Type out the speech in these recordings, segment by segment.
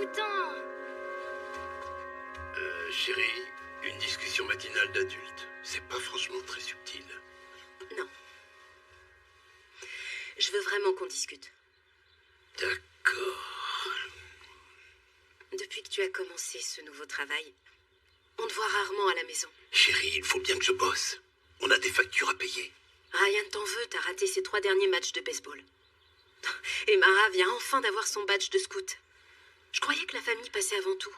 dégoûtant. Chérie, une discussion matinale d'adulte, c'est pas franchement très subtil. Non. Je veux vraiment qu'on discute. D'accord. Depuis que tu as commencé ce nouveau travail, on te voit rarement à la maison. Chérie, il faut bien que je bosse. On a des factures à payer. Rien ne t'en veut, t'as raté ces 3 derniers matchs de baseball. Et Mara vient enfin d'avoir son badge de scout. Je croyais que la famille passait avant tout.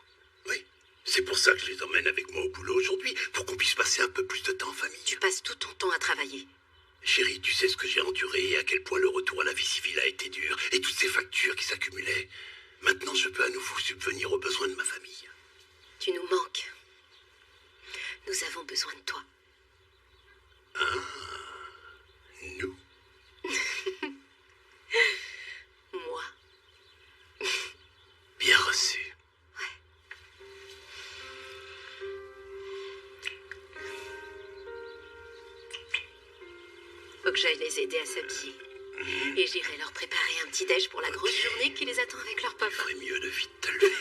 Oui, c'est pour ça que je les emmène avec moi au boulot aujourd'hui, pour qu'on puisse passer un peu plus de temps en famille. Tu passes tout ton temps à travailler. Chérie, tu sais ce que j'ai enduré et à quel point le retour à la vie civile a été dur, et toutes ces factures qui s'accumulaient. Maintenant, je peux à nouveau subvenir aux besoins de ma famille. Tu nous manques. Nous avons besoin de toi. Nous? Moi. Bien reçu. Faut que j'aille les aider à s'habiller. Et j'irai leur préparer un petit déj pour la grosse journée qui les attend avec leur Il papa. ferait mieux de vite te lever.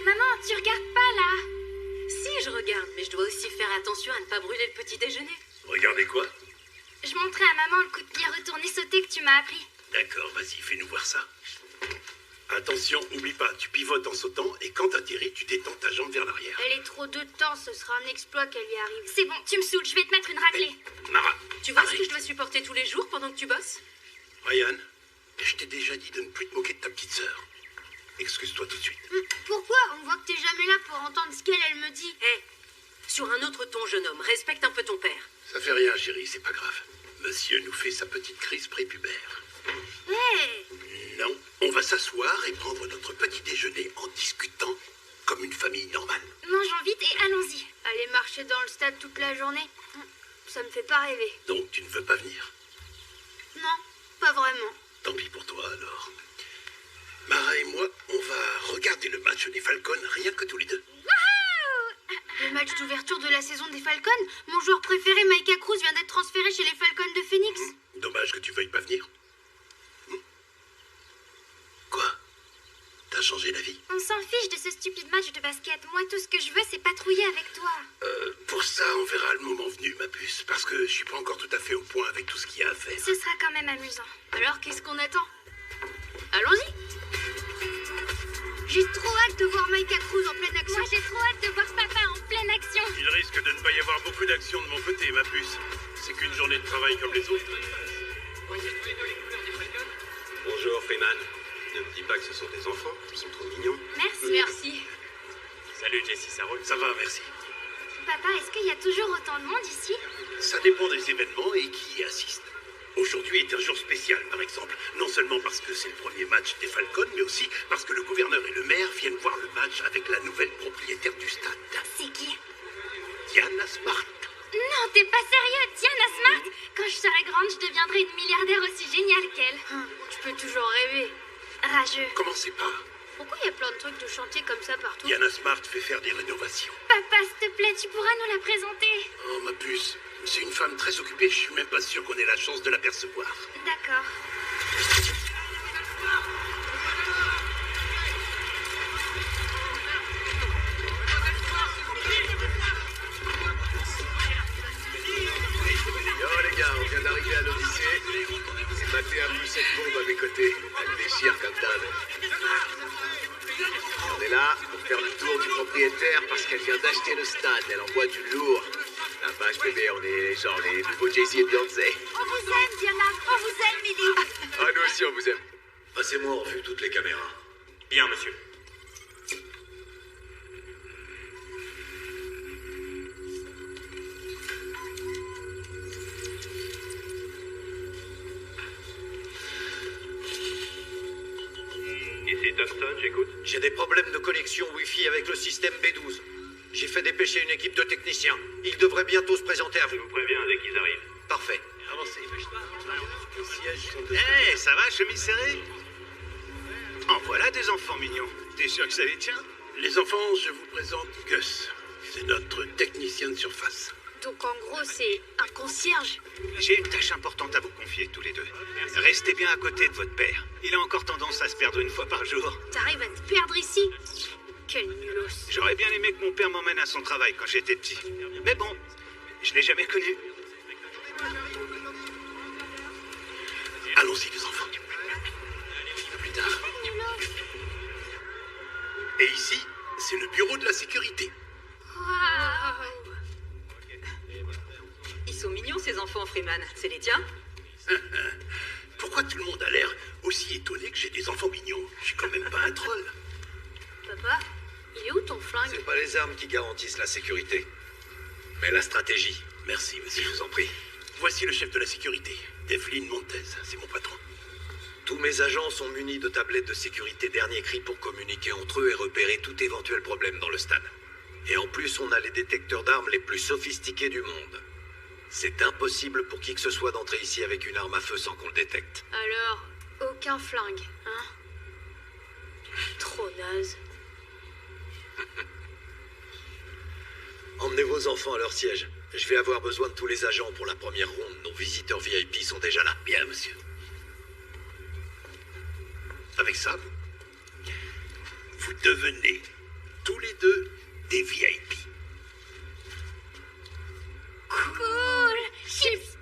Maman, tu regardes pas là? Si, je regarde, mais je dois aussi faire attention à ne pas brûler le petit déjeuner. Regardez quoi? Je montrais à maman le coup de pied retourné sauté que tu m'as appris. D'accord, vas-y, fais-nous voir ça. Attention, oublie pas, tu pivotes en sautant et quand t'atterris, tu détends ta jambe vers l'arrière. Elle est trop de temps, ce sera un exploit qu'elle y arrive. C'est bon, tu me saoules, je vais te mettre une raclée. Mara, Tu vois ce arrête. que je dois supporter tous les jours pendant que tu bosses? Ryan, je t'ai déjà dit de ne plus te moquer de ta petite sœur. Excuse-toi tout de suite. Pourquoi? On voit que t'es jamais là pour entendre ce qu'elle me dit. Hé, sur un autre ton, jeune homme, respecte un peu ton père. Ça fait rien, chérie, c'est pas grave. Monsieur nous fait sa petite crise prépubère. Hé! Non, on va s'asseoir et prendre notre petit déjeuner en discutant comme une famille normale. Mangeons vite et allons-y. Aller marcher dans le stade toute la journée, ça me fait pas rêver. Donc tu ne veux pas venir? Non, pas vraiment. Tant pis pour toi alors. Mara et moi, on va regarder le match des Falcons rien que tous les deux. Le match d'ouverture de la saison des Falcons, mon joueur préféré, Micah Cruz, vient d'être transféré chez les Falcons de Phoenix. Dommage que tu veuilles pas venir. Quoi? T'as changé d'avis? On s'en fiche de ce stupide match de basket. Moi, tout ce que je veux, c'est patrouiller avec toi. Pour ça, on verra le moment venu, ma puce, parce que je suis pas encore tout à fait au point avec tout ce qu'il y a à faire. Ce sera quand même amusant. Alors, qu'est-ce qu'on attend? Allons-y. J'ai trop hâte de voir Micah Cruz en pleine action. Moi, j'ai trop hâte de voir papa en pleine action. Il risque de ne pas y avoir beaucoup d'action de mon côté, ma puce. C'est qu'une journée de travail comme les autres. Bonjour, Freeman. Ne me dis pas que ce sont tes enfants, ils sont trop mignons. Merci. Merci. Salut, Jessie, ça roule. Ça va, merci. Papa, est-ce qu'il y a toujours autant de monde ici? Ça dépend des événements et qui y assiste. Aujourd'hui est un jour spécial, par exemple. Non seulement parce que c'est le premier match des Falcons, mais aussi parce que le gouverneur et le maire viennent voir le match avec la nouvelle propriétaire du stade, C'est qui? Diana Smart. Non, t'es pas sérieux, Diana Smart? Quand je serai grande, je deviendrai une milliardaire aussi géniale qu'elle. Tu peux toujours rêver. Rageux. Commencez pas. Pourquoi il y a plein de trucs de chantier comme ça partout? Diana Smart fait faire des rénovations. Papa, s'il te plaît, tu pourras nous la présenter? Oh, ma puce, c'est une femme très occupée, je suis même pas sûr qu'on ait la chance de l'apercevoir. D'accord. Yo les gars, on vient d'arriver à l'Odyssée. J'ai maté un peu cette bombe à mes côtés. Elle déchire comme d'hab. On est là pour faire le tour du propriétaire parce qu'elle vient d'acheter le stade. Elle envoie du lourd. La vache bébé, on est genre les nouveaux Jay-Z et Beyoncé. On vous aime, Diana. On vous aime, Milly. Ah, nous aussi on vous aime. Passez-moi en revue toutes les caméras. Bien, monsieur. Ici Tungsten, j'écoute. J'ai des problèmes de connexion Wi-Fi avec le système B12. J'ai fait dépêcher une équipe de techniciens. Ils devraient bientôt se présenter à vous. Je vous préviens dès qu'ils arrivent. Parfait. Avancez. Hey, ça va, chemise serrée? En voilà des enfants mignons. T'es sûr que ça les tient? Les enfants, je vous présente Gus. C'est notre technicien de surface. Donc en gros, c'est un concierge. J'ai une tâche importante à vous confier tous les deux. Restez bien à côté de votre père. Il a encore tendance à se perdre une fois par jour. T'arrives à te perdre ici? Quel nulos. J'aurais bien aimé que mon père m'emmène à son travail quand j'étais petit. Mais bon, je l'ai jamais connu. Allons-y, les enfants. Plus tard. Et ici, c'est le bureau de la sécurité. Waouh. Ils sont mignons, ces enfants, Freeman. C'est les tiens? Pourquoi tout le monde a l'air aussi étonné que j'ai des enfants mignons? Je suis quand même pas un troll. Papa, il est où ton flingue? C'est pas les armes qui garantissent la sécurité, mais la stratégie. Merci, monsieur. Je vous en prie. Voici le chef de la sécurité, Devlin Montez. C'est mon patron. Tous mes agents sont munis de tablettes de sécurité dernier cri pour communiquer entre eux et repérer tout éventuel problème dans le stade. Et en plus, on a les détecteurs d'armes les plus sophistiqués du monde. C'est impossible pour qui que ce soit d'entrer ici avec une arme à feu sans qu'on le détecte. Alors, aucun flingue, hein? Trop naze. Emmenez vos enfants à leur siège. Je vais avoir besoin de tous les agents pour la première ronde. Nos visiteurs VIP sont déjà là. Bien, monsieur. Avec ça, vous devenez tous les deux des VIP. Cool. Chips.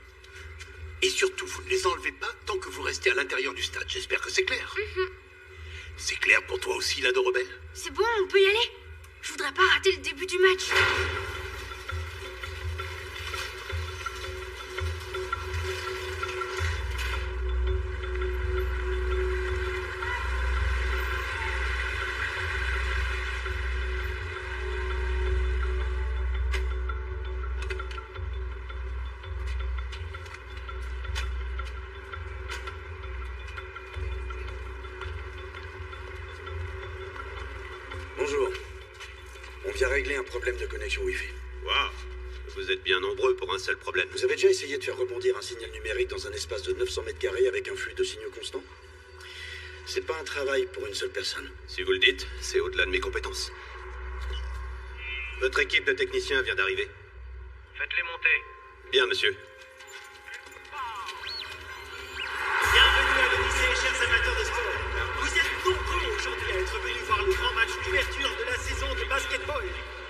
Et surtout, vous ne les enlevez pas tant que vous restez à l'intérieur du stade. J'espère que c'est clair. C'est clair pour toi aussi, l'ado rebelle? C'est bon, on peut y aller? Je voudrais pas rater le début du match. Bonjour. On vient régler un problème de connexion Wi-Fi. Waouh, vous êtes bien nombreux pour un seul problème. Vous avez déjà essayé de faire rebondir un signal numérique dans un espace de 900 mètres carrés avec un flux de signaux constant? C'est pas un travail pour une seule personne. Si vous le dites, c'est au-delà de mes compétences. Votre équipe de techniciens vient d'arriver. Faites-les monter. Bien, monsieur. Bienvenue à l'Odyssée, chers amateurs de sport. Vous êtes nombreux aujourd'hui à être venus voir le grand match d'ouverture de la saison de basketball.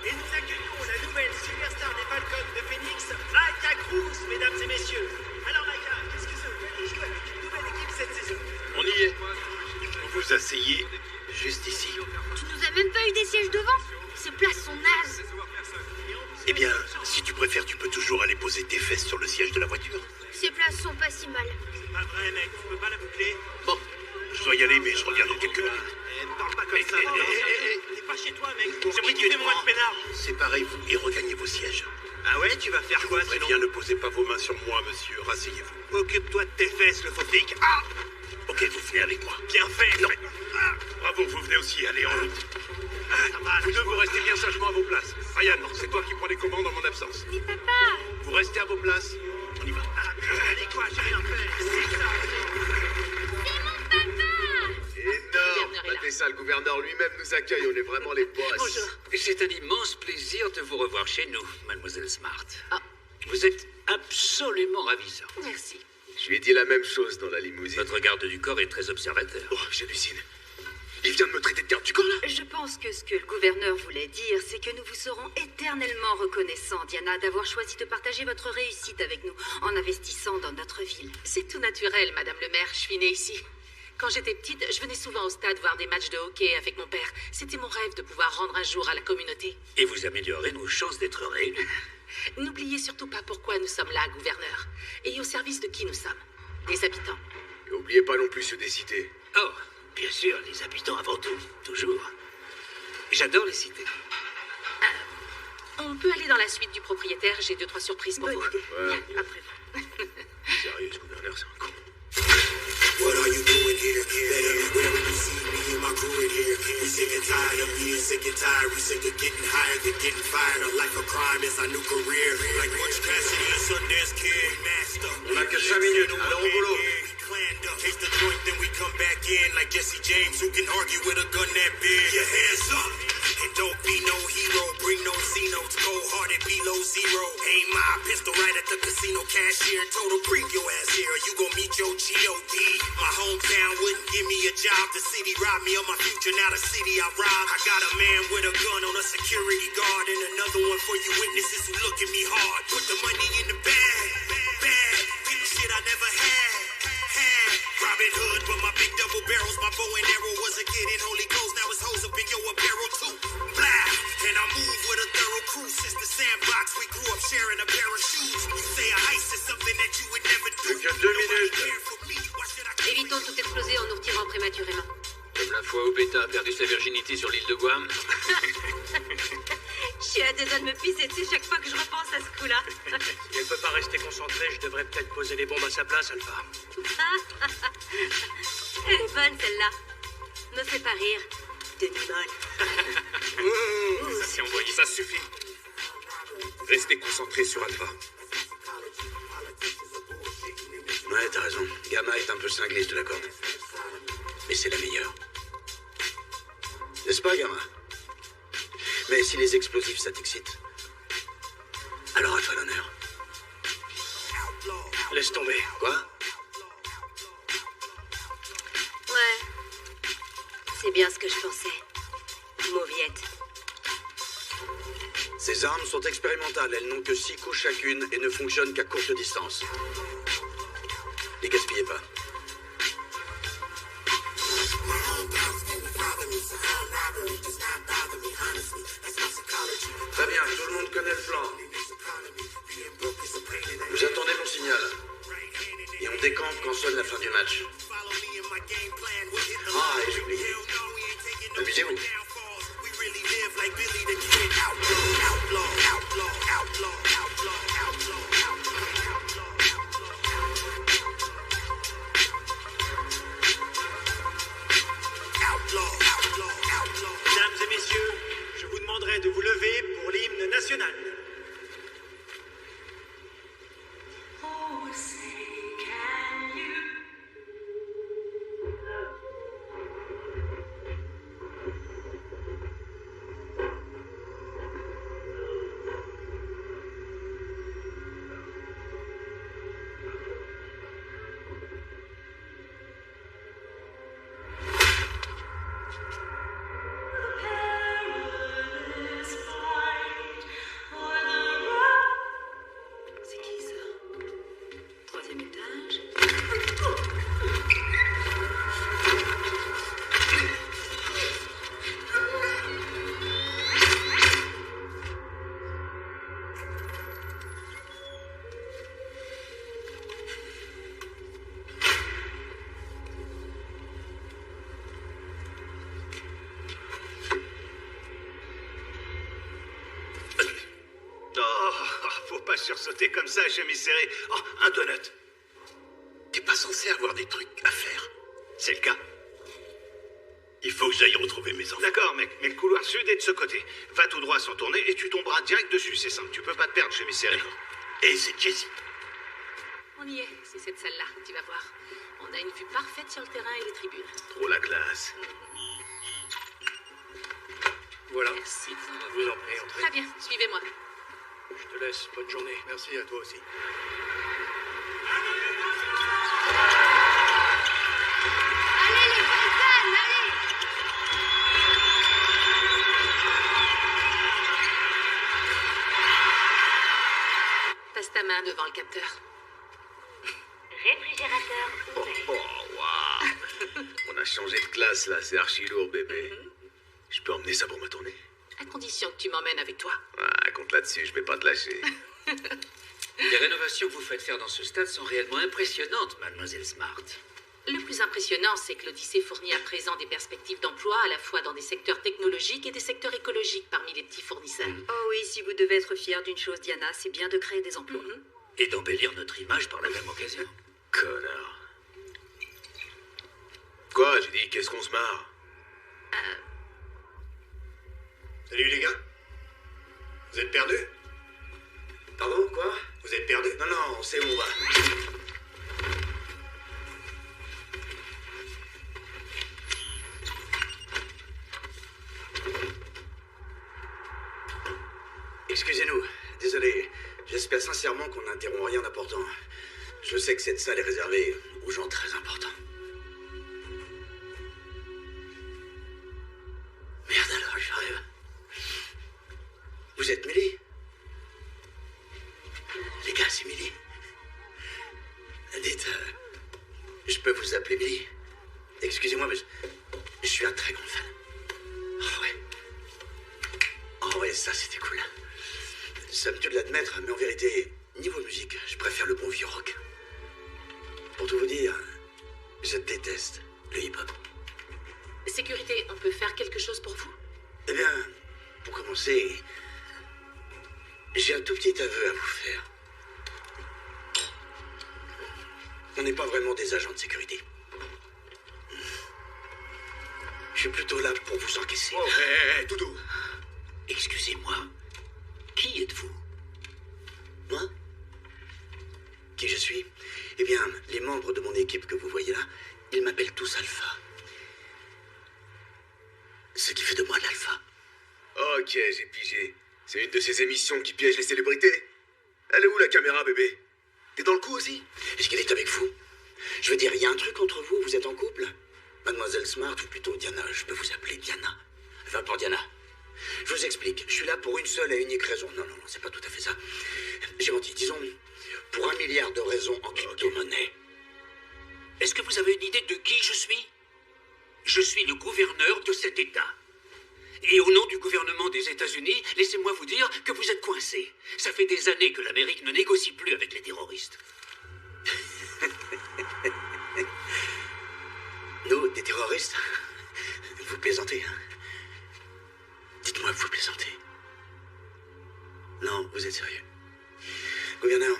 Et nous accueillons la nouvelle superstar des Falcons de Phoenix, Micah Cruz, mesdames et messieurs. Alors Micah, qu'est-ce que ça vous fait de jouer avec une nouvelle équipe cette saison? On y est. Vous vous asseyez juste ici. Tu nous as même pas eu des sièges devant? Ces places sont nazes. Eh bien, si tu préfères, tu peux toujours aller poser tes fesses sur le siège de la voiture. Ces places sont pas si mal. C'est pas vrai, mec, tu peux pas la boucler. Bon, je dois y aller, mais je reviens dans quelques minutes. Parle pas comme ça. T'es pas chez toi, mec. J'aimerais qui kiffer tu mon de peinard. Séparez-vous et regagnez vos sièges. Ah ouais, tu vas faire quoi Très sinon? bien, ne posez pas vos mains sur moi, monsieur. Rasseyez-vous. Occupe-toi de tes fesses, le faux flic. Ah, Ok, vous venez avec moi. bien fait. Non. Bravo, vous venez aussi. Allez, en route. Vous deux, vous restez bien sagement à vos places. Ryan, c'est toi qui prends les commandes en mon absence. Mais papa, Vous restez à vos places. On y va. Allez quoi, j'ai rien fait. C'est ça. Énorme. Matez ça, le gouverneur lui-même nous accueille. On est vraiment les boss. Bonjour. C'est un immense plaisir de vous revoir chez nous, mademoiselle Smart. Ah. Vous êtes absolument ravissant. Merci. Je lui ai dit la même chose dans la limousine. Votre garde du corps est très observateur. Oh, j'hallucine. Il vient de me traiter de garde du corps, là. Je pense que ce que le gouverneur voulait dire, c'est que nous vous serons éternellement reconnaissants, Diana, d'avoir choisi de partager votre réussite avec nous en investissant dans notre ville. C'est tout naturel, Madame le maire. Je suis née ici. Quand j'étais petite, je venais souvent au stade voir des matchs de hockey avec mon père. C'était mon rêve de pouvoir rendre un jour à la communauté. Et vous améliorez nos chances d'être réélus. N'oubliez surtout pas pourquoi nous sommes là, gouverneur. Et au service de qui nous sommes. Des habitants. N'oubliez pas non plus ceux des cités. Oh, bien sûr, les habitants avant tout, toujours. J'adore les cités. On peut aller dans la suite du propriétaire, j'ai 2-3 surprises pour vous. Ouais. Après vous. Sérieux, ce gouverneur, c'est un con. What are you doing here? That everywhere when you see me and my crew in here. We sick and tired of being sick and tired. We sick of getting hired than getting fired. A life of crime is our new career. Like Butch Cassidy and Sundance Kid. Master. On a que 5 minutes. Allons au boulot. Clan up. Taste the joint, then we come come back in like Jesse James, who can argue with a gun that big. Your hands up, and don't be no hero. Bring no Z-notes, cold-hearted below zero. Aim my pistol right at the casino cashier. Total creep your ass here, you gon' meet your G.O.D. My hometown wouldn't give me a job. The city robbed me of my future, now the city I rob. I got a man with a gun on a security guard, and another one for you witnesses who look at me hard. Put the money in the bag, bag. Getting shit I never had. Robin Hood, but my big double barrels, my bow and arrow wasn't getting holy ghost, now it's hoes up in your apparel too. Blah, and I move with a thorough crew since the sandbox, we grew up sharing a pair of shoes. You say a heist is something that you would never do. Évitons toute explosion en nous retirant prématurément. Comme la fois où Beta a perdu sa virginité sur l'île de Guam. Je suis à deux doigts de me pisser dessus chaque fois que je repense à ce coup-là. Si elle peut pas rester concentrée, je devrais peut-être poser les bombes à sa place, Alpha. Elle est bonne, celle-là. Me fait pas rire. Demi-molle. Ça s'est envoyé, ça suffit. Restez concentrés sur Alpha. Ouais, t'as raison. Gamma est un peu cinglée, je te l'accorde. Mais c'est la meilleure. N'est-ce pas, Gamma? Mais si les explosifs, ça t'excite, alors à toi l'honneur. Laisse tomber. Quoi? Ouais. C'est bien ce que je pensais. Mauviette. Ces armes sont expérimentales. Elles n'ont que 6 couches chacune et ne fonctionnent qu'à courte distance. Les gaspillez pas. Très bien, tout le monde connaît le plan. Vous attendez mon signal. Et on décampe quand sonne la fin du match. Ah, et j'ai oublié. Amusez-vous. Mesdames et messieurs, je vous demanderai de vous lever pour l'hymne national. C'est qui ça? 3e étage. Oh, faut pas sursauter comme ça, chemise serrée. Oh, un donut. T'es pas censé avoir des trucs à faire. C'est le cas. Il faut que j'aille retrouver mes enfants. D'accord, mec, mais le couloir sud est de ce côté. Va tout droit sans tourner et tu tomberas direct dessus, c'est simple. Tu peux pas te perdre, chemise serrée. Et c'est Jessie. On y est, c'est cette salle-là, tu vas voir. On a une vue parfaite sur le terrain et les tribunes. Trop la classe. Voilà. Merci. Je vous en prie, entrez. Très bien, suivez-moi. Je te laisse. Bonne journée. Merci à toi aussi. Allez les Falcons, allez! Passe ta main devant le capteur. Réfrigérateur Oh, waouh. On a changé de classe, là. C'est archi lourd, bébé. Je peux emmener ça pour ma tournée? À condition que tu m'emmènes avec toi. Ah, compte là-dessus, je vais pas te lâcher. Les rénovations que vous faites faire dans ce stade sont réellement impressionnantes, mademoiselle Smart. Le plus impressionnant, c'est que l'Odyssée fournit à présent des perspectives d'emploi à la fois dans des secteurs technologiques et des secteurs écologiques parmi les petits fournisseurs. Oh oui, si vous devez être fier d'une chose, Diana, c'est bien de créer des emplois. Et d'embellir notre image par la même occasion. Connard. Quoi? J'ai dit, qu'est-ce qu'on se marre? Salut les gars. Vous êtes perdus? Pardon, quoi? Vous êtes perdus? Non, non, on sait où on va. J'espère sincèrement qu'on n'interrompt rien d'important. Je sais que cette salle est réservée aux gens très importants. Merde alors, j'arrive. Vous êtes Millie? Les gars, c'est Millie. Dites, je peux vous appeler Millie? Excusez-moi, mais je suis un très grand fan. Oh ouais. Oh ouais, ça c'était cool. Ça me tue de l'admettre, mais en vérité, niveau musique, je préfère le bon vieux rock. Pour tout vous dire, je déteste le hip-hop. Sécurité, on peut faire quelque chose pour vous? Eh bien, pour commencer, j'ai un tout petit aveu à vous faire. On n'est pas vraiment des agents de sécurité. Je suis plutôt là pour vous encaisser. Oh, hé, Doudou. Excusez-moi. Qui êtes-vous? Moi? Qui je suis? Eh bien, les membres de mon équipe que vous voyez là, ils m'appellent tous Alpha. Ce qui fait de moi l'Alpha. Ok, j'ai pigé. C'est une de ces émissions qui piègent les célébrités. Elle est où la caméra, bébé? T'es dans le coup aussi? Est-ce qu'elle est avec vous? Je veux dire, il y a un truc entre vous, vous êtes en couple? Mademoiselle Smart, ou plutôt Diana, je peux vous appeler Diana. Enfin, pour Diana. Je vous explique, je suis là pour une seule et unique raison. Non, c'est pas tout à fait ça. J'ai menti, disons, pour 1 milliard de raisons en crypto-monnaie. Est-ce que vous avez une idée de qui je suis? Je suis le gouverneur de cet État. Et au nom du gouvernement des États-Unis, laissez-moi vous dire que vous êtes coincés. Ça fait des années que l'Amérique ne négocie plus avec les terroristes. Nous, des terroristes? Vous plaisantez, hein? Dites-moi que vous plaisantez. Non, vous êtes sérieux. Gouverneur,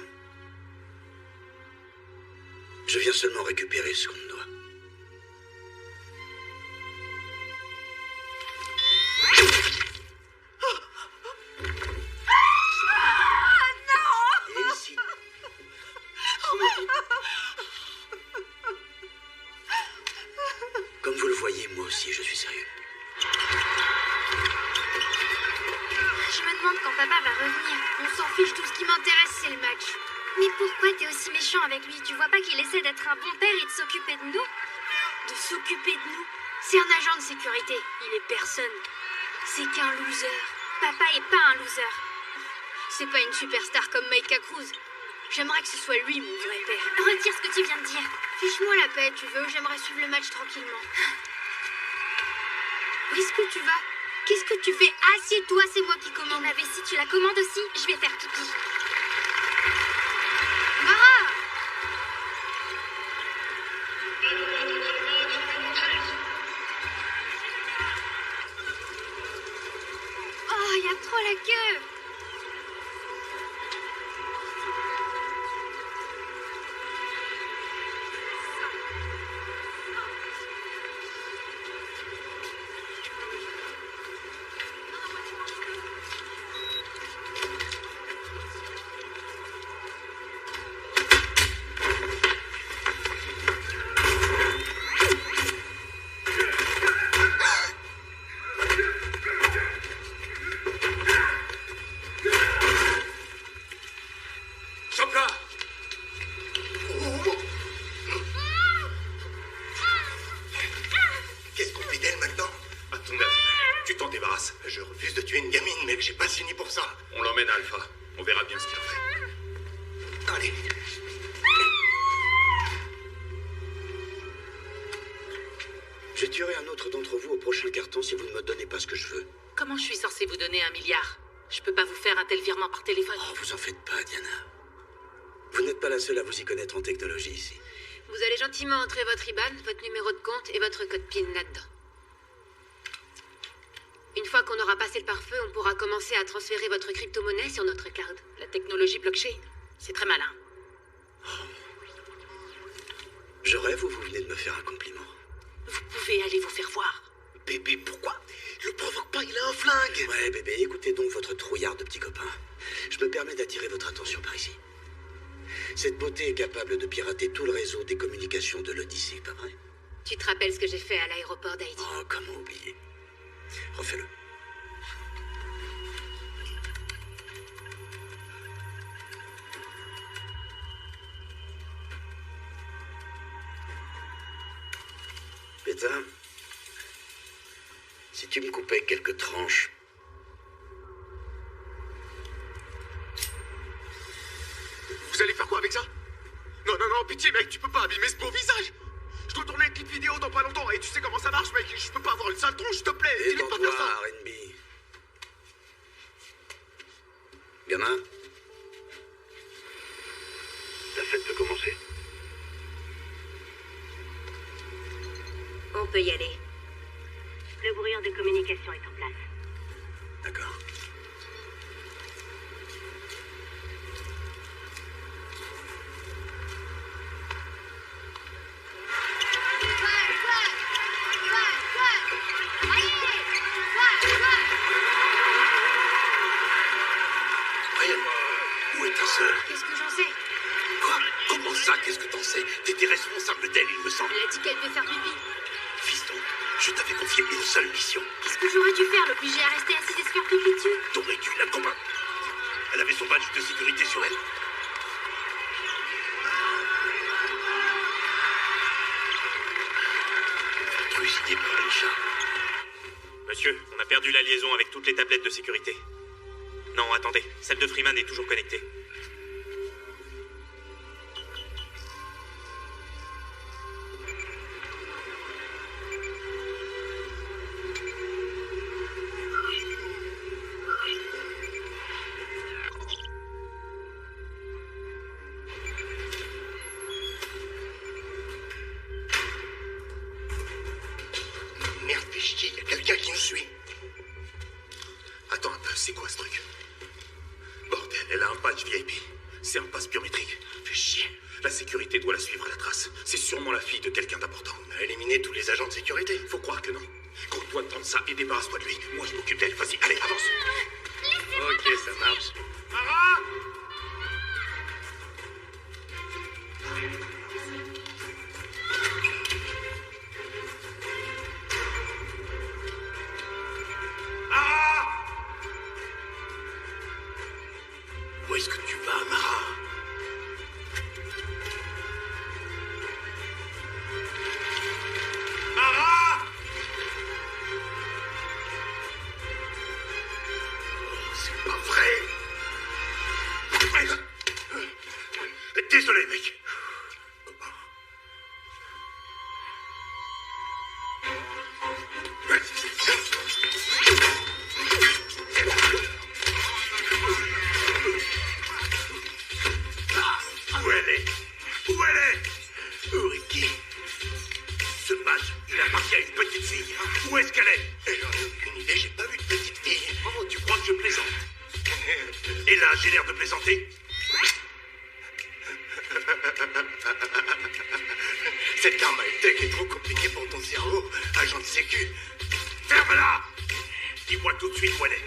je viens seulement récupérer ce qu'on me doit. Et ici. Comme vous le voyez, moi aussi, je suis sérieux. Je me demande quand papa va revenir. On s'en fiche, tout ce qui m'intéresse, c'est le match. Mais pourquoi t'es aussi méchant avec lui? Tu vois pas qu'il essaie d'être un bon père et de s'occuper de nous? De s'occuper de nous? C'est un agent de sécurité. Il est personne. C'est qu'un loser. Papa est pas un loser. C'est pas une superstar comme Micah Cruz. J'aimerais que ce soit lui, mon vrai père. Retire ce que tu viens de dire. Fiche-moi la paix, tu veux. J'aimerais suivre le match tranquillement. Où est-ce que tu vas? Qu'est-ce que tu fais? Assieds-toi, c'est moi qui commande. La vessie, tu la commandes aussi? Je vais faire pipi. Mara! Oh, il y a trop la queue! Je refuse de tuer une gamine, mec, j'ai pas signé pour ça. On l'emmène à Alpha. On verra bien ce qu'il en fait. Allez. Je tuerai un autre d'entre vous au prochain carton si vous ne me donnez pas ce que je veux. Comment je suis censée vous donner 1 milliard? Je peux pas vous faire un tel virement par téléphone. Oh, vous en faites pas, Diana. Vous n'êtes pas la seule à vous y connaître en technologie ici. Vous allez gentiment entrer votre IBAN, votre numéro de compte et votre code PIN là-dedans. Une fois qu'on aura passé le pare-feu, on pourra commencer à transférer votre crypto-monnaie sur notre cloud. La technologie blockchain, c'est très malin. Je rêve ou vous venez de me faire un compliment? Vous pouvez aller vous faire voir. Bébé, pourquoi? Le provoque pas, il a un flingue. Ouais, bébé, écoutez donc votre trouillard de petit copain. Je me permets d'attirer votre attention par ici. Cette beauté est capable de pirater tout le réseau des communications de l'Odyssée, pas vrai? Tu te rappelles ce que j'ai fait à l'aéroport d'Haïti? Oh, comment oublier? Refais-le. état, si tu me coupais quelques tranches. Vous allez faire quoi avec ça? Non, non, non, pitié, mec, tu peux pas abîmer ce beau visage. Je dois tourner un clip vidéo dans pas longtemps, et tu sais comment ça marche, mec. Je peux pas avoir une sale tronche, s'il te plaît. Évite pas de faire ça. R&B. Gamin, la fête peut commencer. On peut y aller. Le brouillon de communication est en place. D'accord. Brian, où est ta sœur? Qu'est-ce que j'en sais? Quoi? Comment ça, qu'est-ce que t'en sais? T'étais responsable d'elle, il me semble. Elle a dit qu'elle devait faire pipi. Fiston, je t'avais confié une seule mission. Qu'est-ce que j'aurais dû faire? L'obliger à rester assise et se faire pipi dessus? T'aurais dû la combattre. Elle avait son badge de sécurité sur elle. Trucidé par Alisha. Monsieur, on a perdu la liaison avec toutes les tablettes de sécurité. Non, attendez, celle de Freeman est toujours connectée. Merde, fais chier, y a quelqu'un qui nous suit. Attends un peu, c'est quoi ce truc? Bordel, elle a un badge VIP. C'est un passe biométrique. Fais chier. La sécurité doit la suivre à la trace. C'est sûrement la fille de quelqu'un d'important. On a éliminé tous les agents de sécurité. Faut croire que non. Cours-toi de prendre ça et débarrasse-toi de lui. Moi, je m'occupe d'elle. Vas-y, allez, avance. Ok, ça marche. Mara! Mara! Où est-ce que tu vas, Mara? Mara! C'est pas vrai. Désolé, mec. Où elle est? Où elle est? Ricky. Ce badge, il appartient à une petite fille. Où est-ce qu'elle est? J'en ai aucune idée, j'ai pas vu de petite fille. Oh, tu crois que je plaisante? Et là, j'ai l'air de plaisanter? Cette arme high-tech est trop compliquée pour ton cerveau, agent de sécu. Ferme-la! Dis-moi tout de suite où elle est.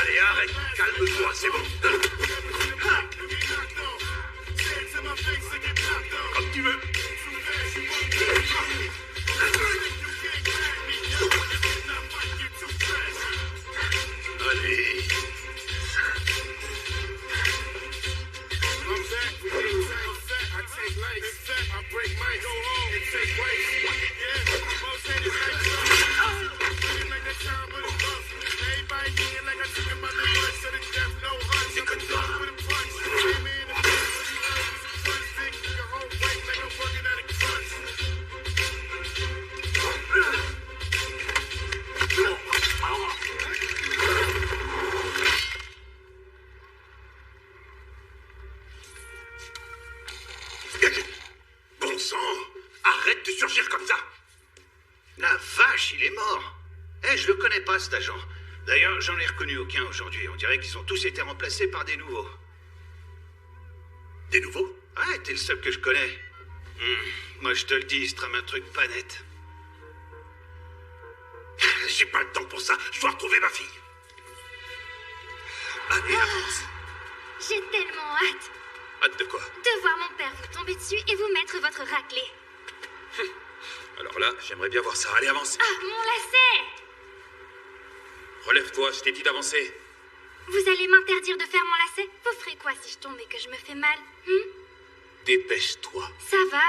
Allez, arrête, calme-toi, c'est bon. Comme tu veux. Allez. Bon sang, arrête de surgir comme ça. La vache, il est mort. Eh, je le connais pas, cet agent. D'ailleurs, j'en ai reconnu aucun aujourd'hui. On dirait qu'ils ont tous été remplacés par des nouveaux. Des nouveaux? Ouais, t'es le seul que je connais. Moi, je te le dis, il se trame un truc pas net. J'ai pas le temps pour ça. Je dois retrouver ma fille. Allez, avance. J'ai tellement hâte Hâte de quoi? de voir mon père vous tomber dessus et vous mettre votre raclée. Alors là, j'aimerais bien voir ça. Allez, avance. Ah, mon lacet! Relève-toi, je t'ai dit d'avancer. Vous allez m'interdire de faire mon lacet? Vous ferez quoi si je tombe et que je me fais mal? Dépêche-toi. Ça va.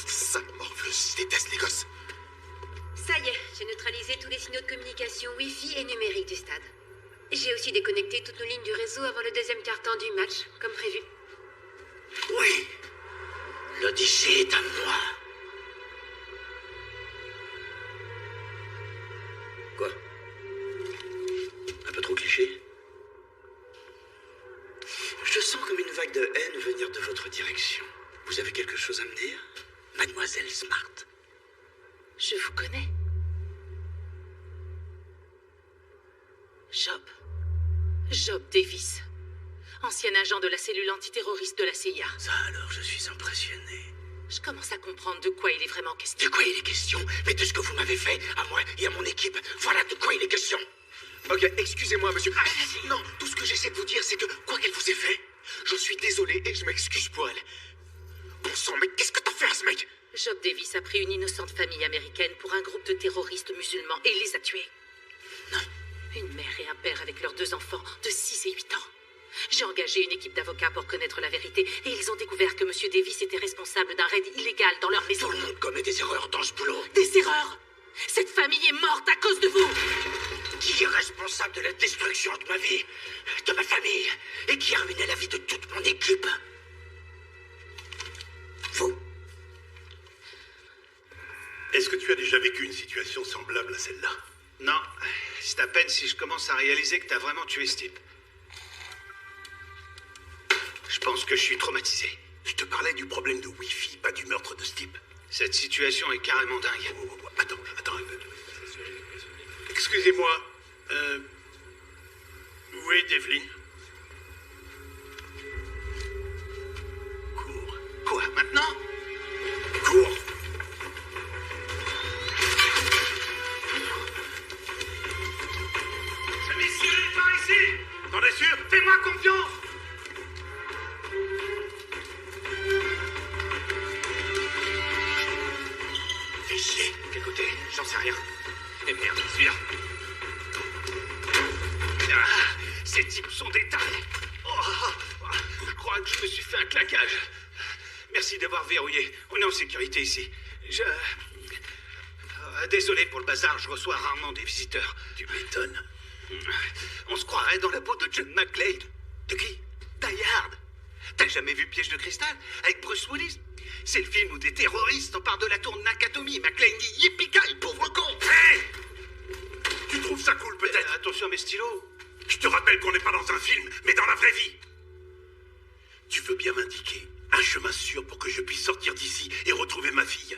Sale morveuse, je déteste les gosses. Ça y est, j'ai neutralisé tous les signaux de communication Wi-Fi et numérique du stade. J'ai aussi déconnecté toutes nos lignes du réseau avant le deuxième quart-temps du match, comme prévu. Oui. L'Odyssée est à moi. Quoi? Un peu trop cliché? Je sens comme une vague de haine venir de votre direction. Vous avez quelque chose à me dire, Mademoiselle Smart? Je vous connais. Job Davis. Ancien agent de la cellule antiterroriste de la CIA. Ça alors, je suis impressionné. Je commence à comprendre de quoi il est vraiment question. De quoi il est question? Mais de ce que vous m'avez fait, à moi et à mon équipe, voilà de quoi il est question. Ok, excusez-moi, monsieur. Non, tout ce que j'essaie de vous dire, c'est que, quoi qu'elle vous ait fait, je suis désolé et je m'excuse pour elle. Bon sang, mais qu'est-ce que t'as fait à ce mec? Job Davis a pris une innocente famille américaine pour un groupe de terroristes musulmans et les a tués. Non. Une mère et un père avec leurs 2 enfants de 6 et 8 ans. J'ai engagé une équipe d'avocats pour connaître la vérité et ils ont découvert que M. Davis était responsable d'un raid illégal dans leur maison. Tout le monde commet des erreurs dans ce boulot. Des erreurs? Cette famille est morte à cause de vous. Qui est responsable de la destruction de ma vie, de ma famille, et qui a ruiné la vie de toute mon équipe? Vous. Est-ce que tu as déjà vécu une situation semblable à celle-là? Non, c'est à peine si je commence à réaliser que t'as vraiment tué ce type. Je pense que je suis traumatisé. Je te parlais du problème de Wi-Fi, pas du meurtre de ce type. Cette situation est carrément dingue. Attends. Excusez-moi. Où est Devlin? Cours. Quoi, maintenant? Cours. Messieurs, par ici! T'en es sûr? Fais-moi confiance! Fais chier. Écoutez, j'en sais rien. Et merde, celui-là. Ah, ces types sont des tarés. Je crois que je me suis fait un claquage. Merci d'avoir verrouillé. On est en sécurité ici. Désolé pour le bazar, je reçois rarement des visiteurs. Tu m'étonnes. On se croirait dans la peau de John McClane. De qui? Die Hard. T'as jamais vu Piège de cristal avec Bruce Willis? C'est le film où des terroristes emparent de la tour Nakatomi. McClane dit yippee-ki, pauvre con. Hé! Tu trouves ça cool peut-être? Attention à mes stylos. Je te rappelle qu'on n'est pas dans un film, mais dans la vraie vie. Tu veux bien m'indiquer un chemin sûr pour que je puisse sortir d'ici et retrouver ma fille?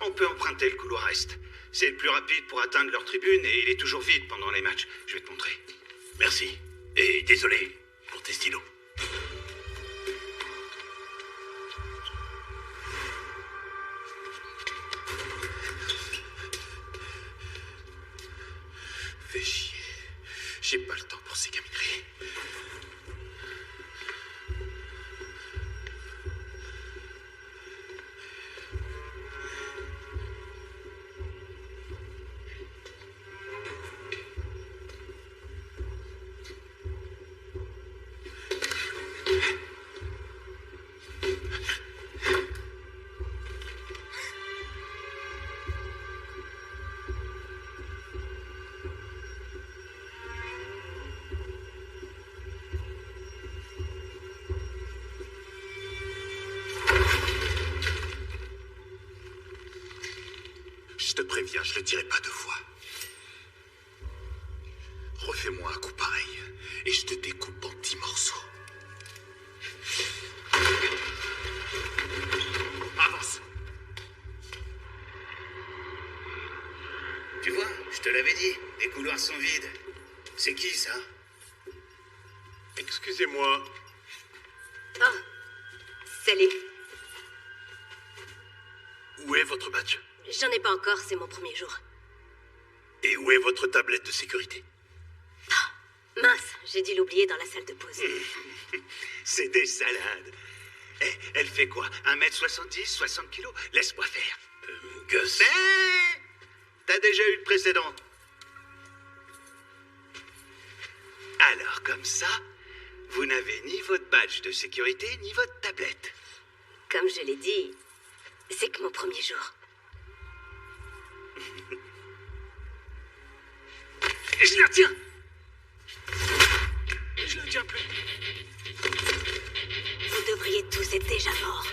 On peut emprunter le couloir est. C'est le plus rapide pour atteindre leur tribune et il est toujours vide pendant les matchs. Je vais te montrer. Merci. Et désolé pour tes stylos. Fais chier. J'ai pas le temps pour ces gamineries. Je te préviens, je le dirai pas 2 fois. Refais-moi un coup pareil et je te découpe en petits morceaux. Avance. Tu vois, je te l'avais dit, les couloirs sont vides. C'est qui ça? Excusez-moi. Oh, salut. Où est votre badge? J'en ai pas encore, c'est mon premier jour. Et où est votre tablette de sécurité? Mince, j'ai dû l'oublier dans la salle de pause. C'est des salades. Eh, elle fait quoi? 1m70, 60 kilos? Laisse-moi faire. Gus. T'as déjà eu le précédent. Alors, comme ça, vous n'avez ni votre badge de sécurité, ni votre tablette. Comme je l'ai dit, c'est que mon premier jour. Et je la tiens. Je le tiens plus. Vous devriez tous être déjà morts.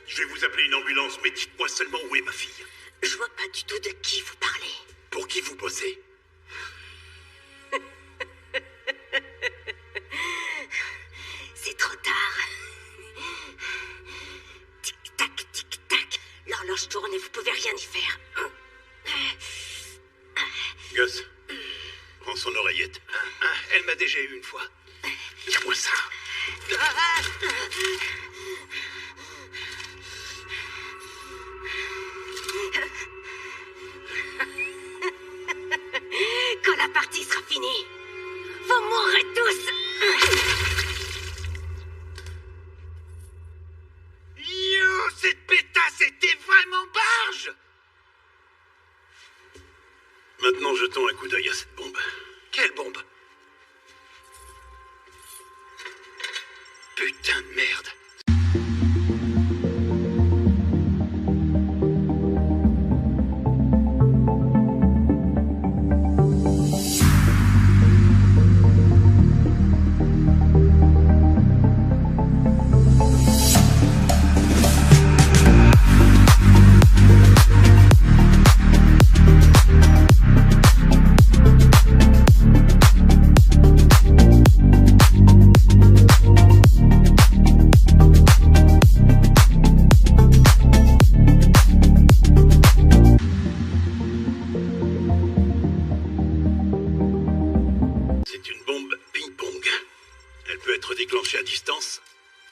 Je vais vous appeler une ambulance, mais dites-moi seulement où est ma fille. Je vois pas du tout de qui vous parlez. Pour qui vous bossez? C'est trop tard. Tic-tac, tic-tac. L'horloge tourne et vous pouvez rien y faire. Gus, prends son oreillette. Elle m'a déjà eu une fois. Tiens-moi ça. Quand la partie sera finie, vous mourrez tous. Yo, cette pétasse était vraiment barge. Maintenant, jetons un coup d'œil à cette bombe. Quelle bombe? Putain de merde. C'est une bombe ping-pong. Elle peut être déclenchée à distance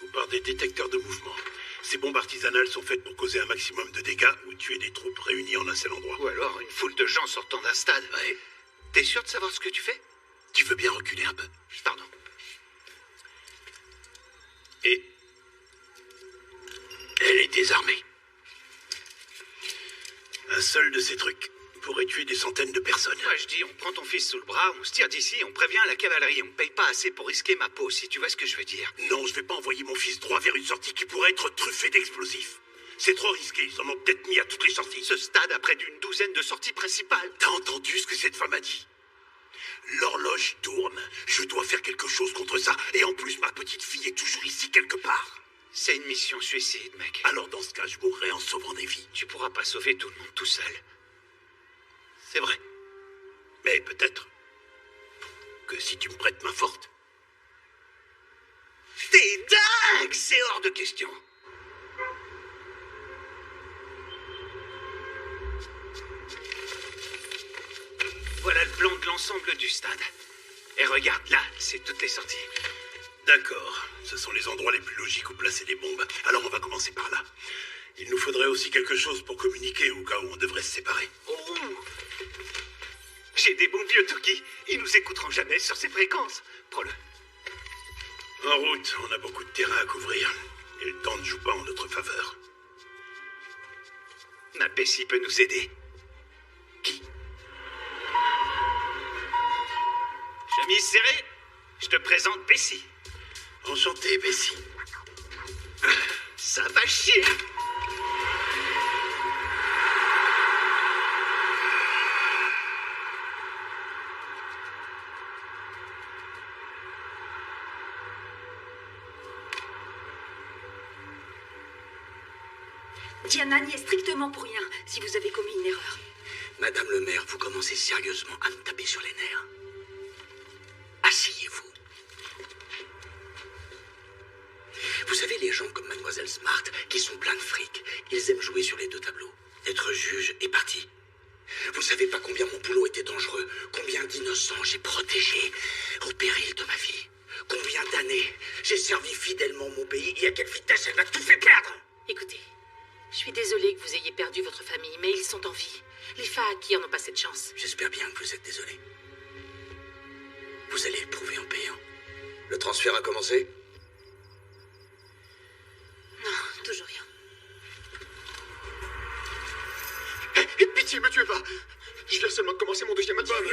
ou par des détecteurs de mouvement. Ces bombes artisanales sont faites pour causer un maximum de dégâts ou tuer des troupes réunies en un seul endroit. Ou alors une foule de gens sortant d'un stade. Ouais. T'es sûr de savoir ce que tu fais? Tu veux bien reculer un peu? Pardon. Et elle est désarmée. Un seul de ces trucs pourrait tuer des centaines de personnes. Moi je dis, on prend ton fils sous le bras, on se tire d'ici, on prévient la cavalerie, on paye pas assez pour risquer ma peau, si tu vois ce que je veux dire. Non, je vais pas envoyer mon fils droit vers une sortie qui pourrait être truffée d'explosifs. C'est trop risqué, ils en ont peut-être mis à toutes les sorties. Ce stade a près d'une douzaine de sorties principales. T'as entendu ce que cette femme a dit? L'horloge tourne. Je dois faire quelque chose contre ça. Et en plus, ma petite fille est toujours ici quelque part. C'est une mission suicide, mec. Alors dans ce cas, je mourrai en sauvant des vies. Tu pourras pas sauver tout le monde tout seul. C'est vrai. Mais peut-être que si tu me prêtes main forte. T'es dingue! C'est hors de question. Voilà le plan de l'ensemble du stade. Et regarde, là, c'est toutes les sorties. D'accord. Ce sont les endroits les plus logiques où placer des bombes. Alors on va commencer par là. Il nous faudrait aussi quelque chose pour communiquer au cas où on devrait se séparer. Oh! J'ai des bons vieux Toki. Ils nous écouteront jamais sur ces fréquences. Prends-le. En route, on a beaucoup de terrain à couvrir. Et le temps ne joue pas en notre faveur. Ma Bessie peut nous aider. Qui? Chemise serrée, je te présente Bessie. Enchanté, Bessie. Ça va chier. Diana n'y est strictement pour rien si vous avez commis une erreur. Madame le maire, vous commencez sérieusement à me taper sur les nerfs. Asseyez-vous. Vous savez, les gens comme Mademoiselle Smart qui sont pleins de fric. Ils aiment jouer sur les deux tableaux. Être juge et parti. Vous savez pas combien mon boulot était dangereux, combien d'innocents j'ai protégés au péril de ma vie. Combien d'années j'ai servi fidèlement mon pays et à quelle vitesse elle m'a tout fait perdre. Écoutez, je suis désolée que vous ayez perdu votre famille, mais ils sont en vie. Les Faakir n'ont pas cette chance. J'espère bien que vous êtes désolé. Vous allez le prouver en payant. Le transfert a commencé? Non, toujours rien. Pitié, me tuez pas. Je viens seulement de commencer mon deuxième album.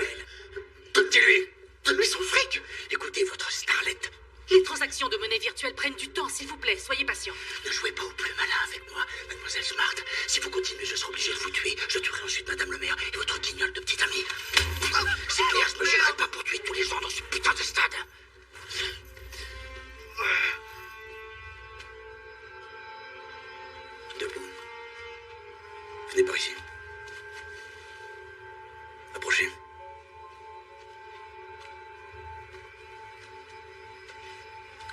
Donnez-lui. Donne-lui son fric. Écoutez, votre starlette. Les transactions de monnaie virtuelle prennent du temps, s'il vous plaît. Soyez patient. Ne jouez pas au plus malin avec moi, Mademoiselle Smart. Si vous continuez, je serai obligé de vous tuer. Je tuerai ensuite Madame le maire et votre guignol de petite amie. C'est clair, je me gênerai pas pour tuer tous les gens dans ce putain de stade. Debout. Venez par ici. Approchez.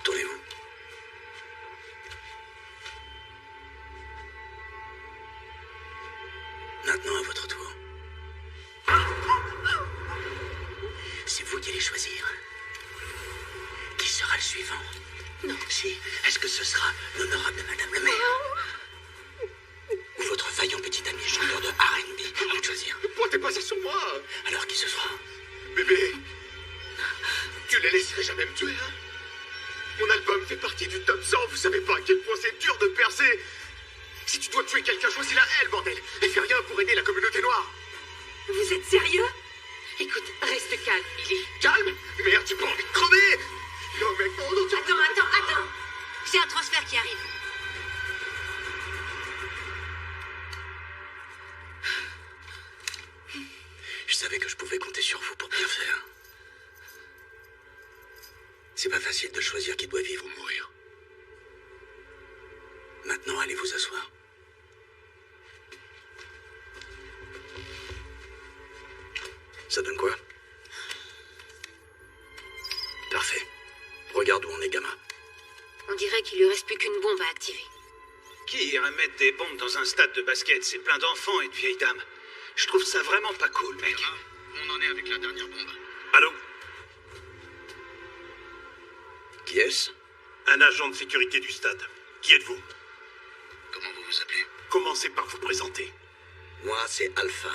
Tournez-vous. Maintenant, à votre tour. C'est vous qui allez choisir. Qui sera le suivant? Non. Si. Est-ce que ce sera l'honorable Madame le maire? Ou votre vaillant petit ami chanteur de R&B? À vous de choisir. Pointez pas ça sur moi. Alors qui ce sera? Bébé, tu les laisserais jamais me tuer, hein? Mon album fait partie du top 100, vous savez pas à quel point c'est dur de percer. Si tu dois tuer quelqu'un, choisis-la elle, bordel. Elle fait rien pour aider la communauté noire. Vous êtes sérieux? Écoute, reste calme, Millie. Calme? Merde, j'ai pas envie de crever. Non, mec, non, non, Attends. J'ai un transfert qui arrive. Je savais que je pouvais compter sur vous pour bien faire. C'est pas facile de choisir qui doit vivre ou mourir. Maintenant, allez vous asseoir. Ça donne quoi? Parfait. Regarde où on est, Gamma. On dirait qu'il lui reste plus qu'une bombe à activer. Qui irait mettre des bombes dans un stade de basket? C'est plein d'enfants et de vieilles dames. Je trouve ça vraiment pas cool, mec. On en est avec la dernière bombe. Allô? Qui est-ce? Un agent de sécurité du stade. Qui êtes-vous? Comment vous vous appelez? Commencez par vous présenter. Moi, c'est Alpha.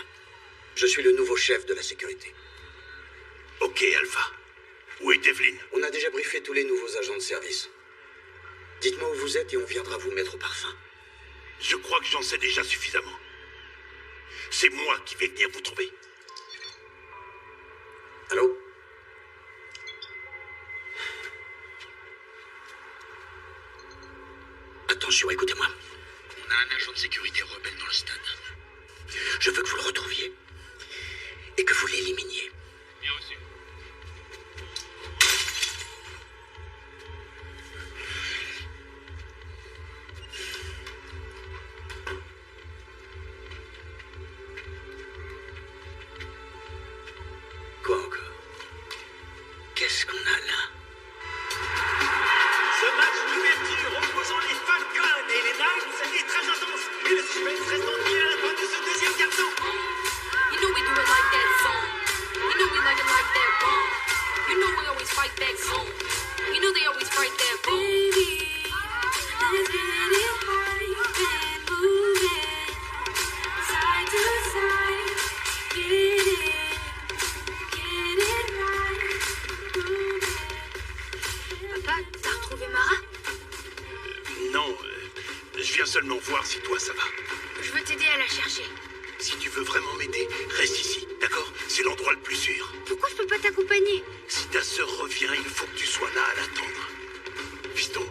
Je suis le nouveau chef de la sécurité. Ok, Alpha. Où est Evelyn? On a déjà briefé tous les nouveaux agents de service. Dites-moi où vous êtes et on viendra vous mettre au parfum. Je crois que j'en sais déjà suffisamment. C'est moi qui vais venir vous trouver. Allô? Attention, écoutez-moi. On a un agent de sécurité rebelle dans le stade. Je veux que vous le retrouviez. Et que vous l'éliminiez. Bien reçu. Quoi encore? Qu'est-ce qu'on a là? Ce match d'ouverture opposant les Falcons et les Knights est très intense. Et le suspense reste entier à la fin de ce deuxième quart-temps. You know we do it like that song. You know we like it like that bomb. You know we always fight that song. You know they always fight that bomb. Baby, let's get it high and move it side to side. Get it right, move it. Papa, t'as retrouvé Mara? Non, je viens seulement voir si toi ça va. Je veux t'aider à la chercher. Si tu veux vraiment m'aider, reste ici, d'accord? C'est l'endroit le plus sûr. Pourquoi je peux pas t'accompagner? Si ta sœur revient, il faut que tu sois là à l'attendre. Fiston,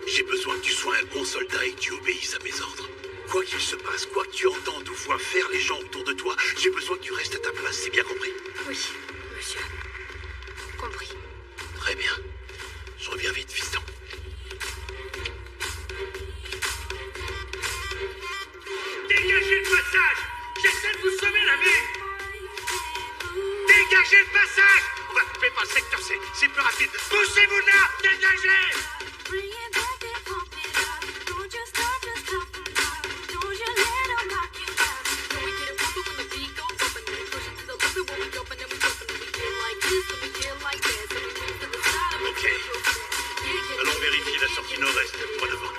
j'ai besoin que tu sois un bon soldat et que tu obéisses à mes ordres. Quoi qu'il se passe, quoi que tu entendes ou vois faire les gens autour de toi, j'ai besoin que tu restes à ta place, c'est bien compris? Oui, monsieur. Compris. Très bien. Je reviens vite, fiston. Dégagez le passage. J'essaie de vous sauver la vie. Dégagez le passage. On va couper par le secteur C. C'est plus rapide. Poussez-vous là. Dégagez. Bring it back and pump it. nord-est, droit devant.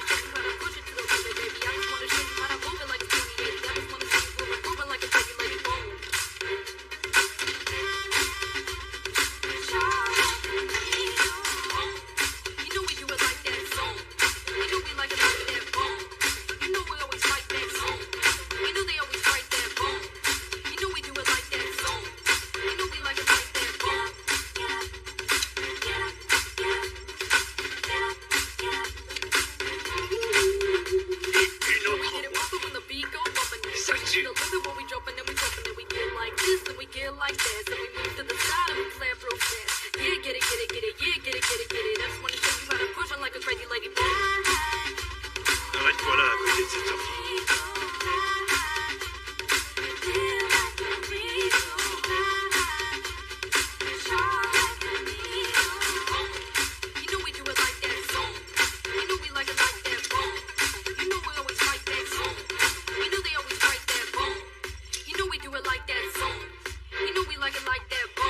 Arrête-toi là, à côté de cette sortie.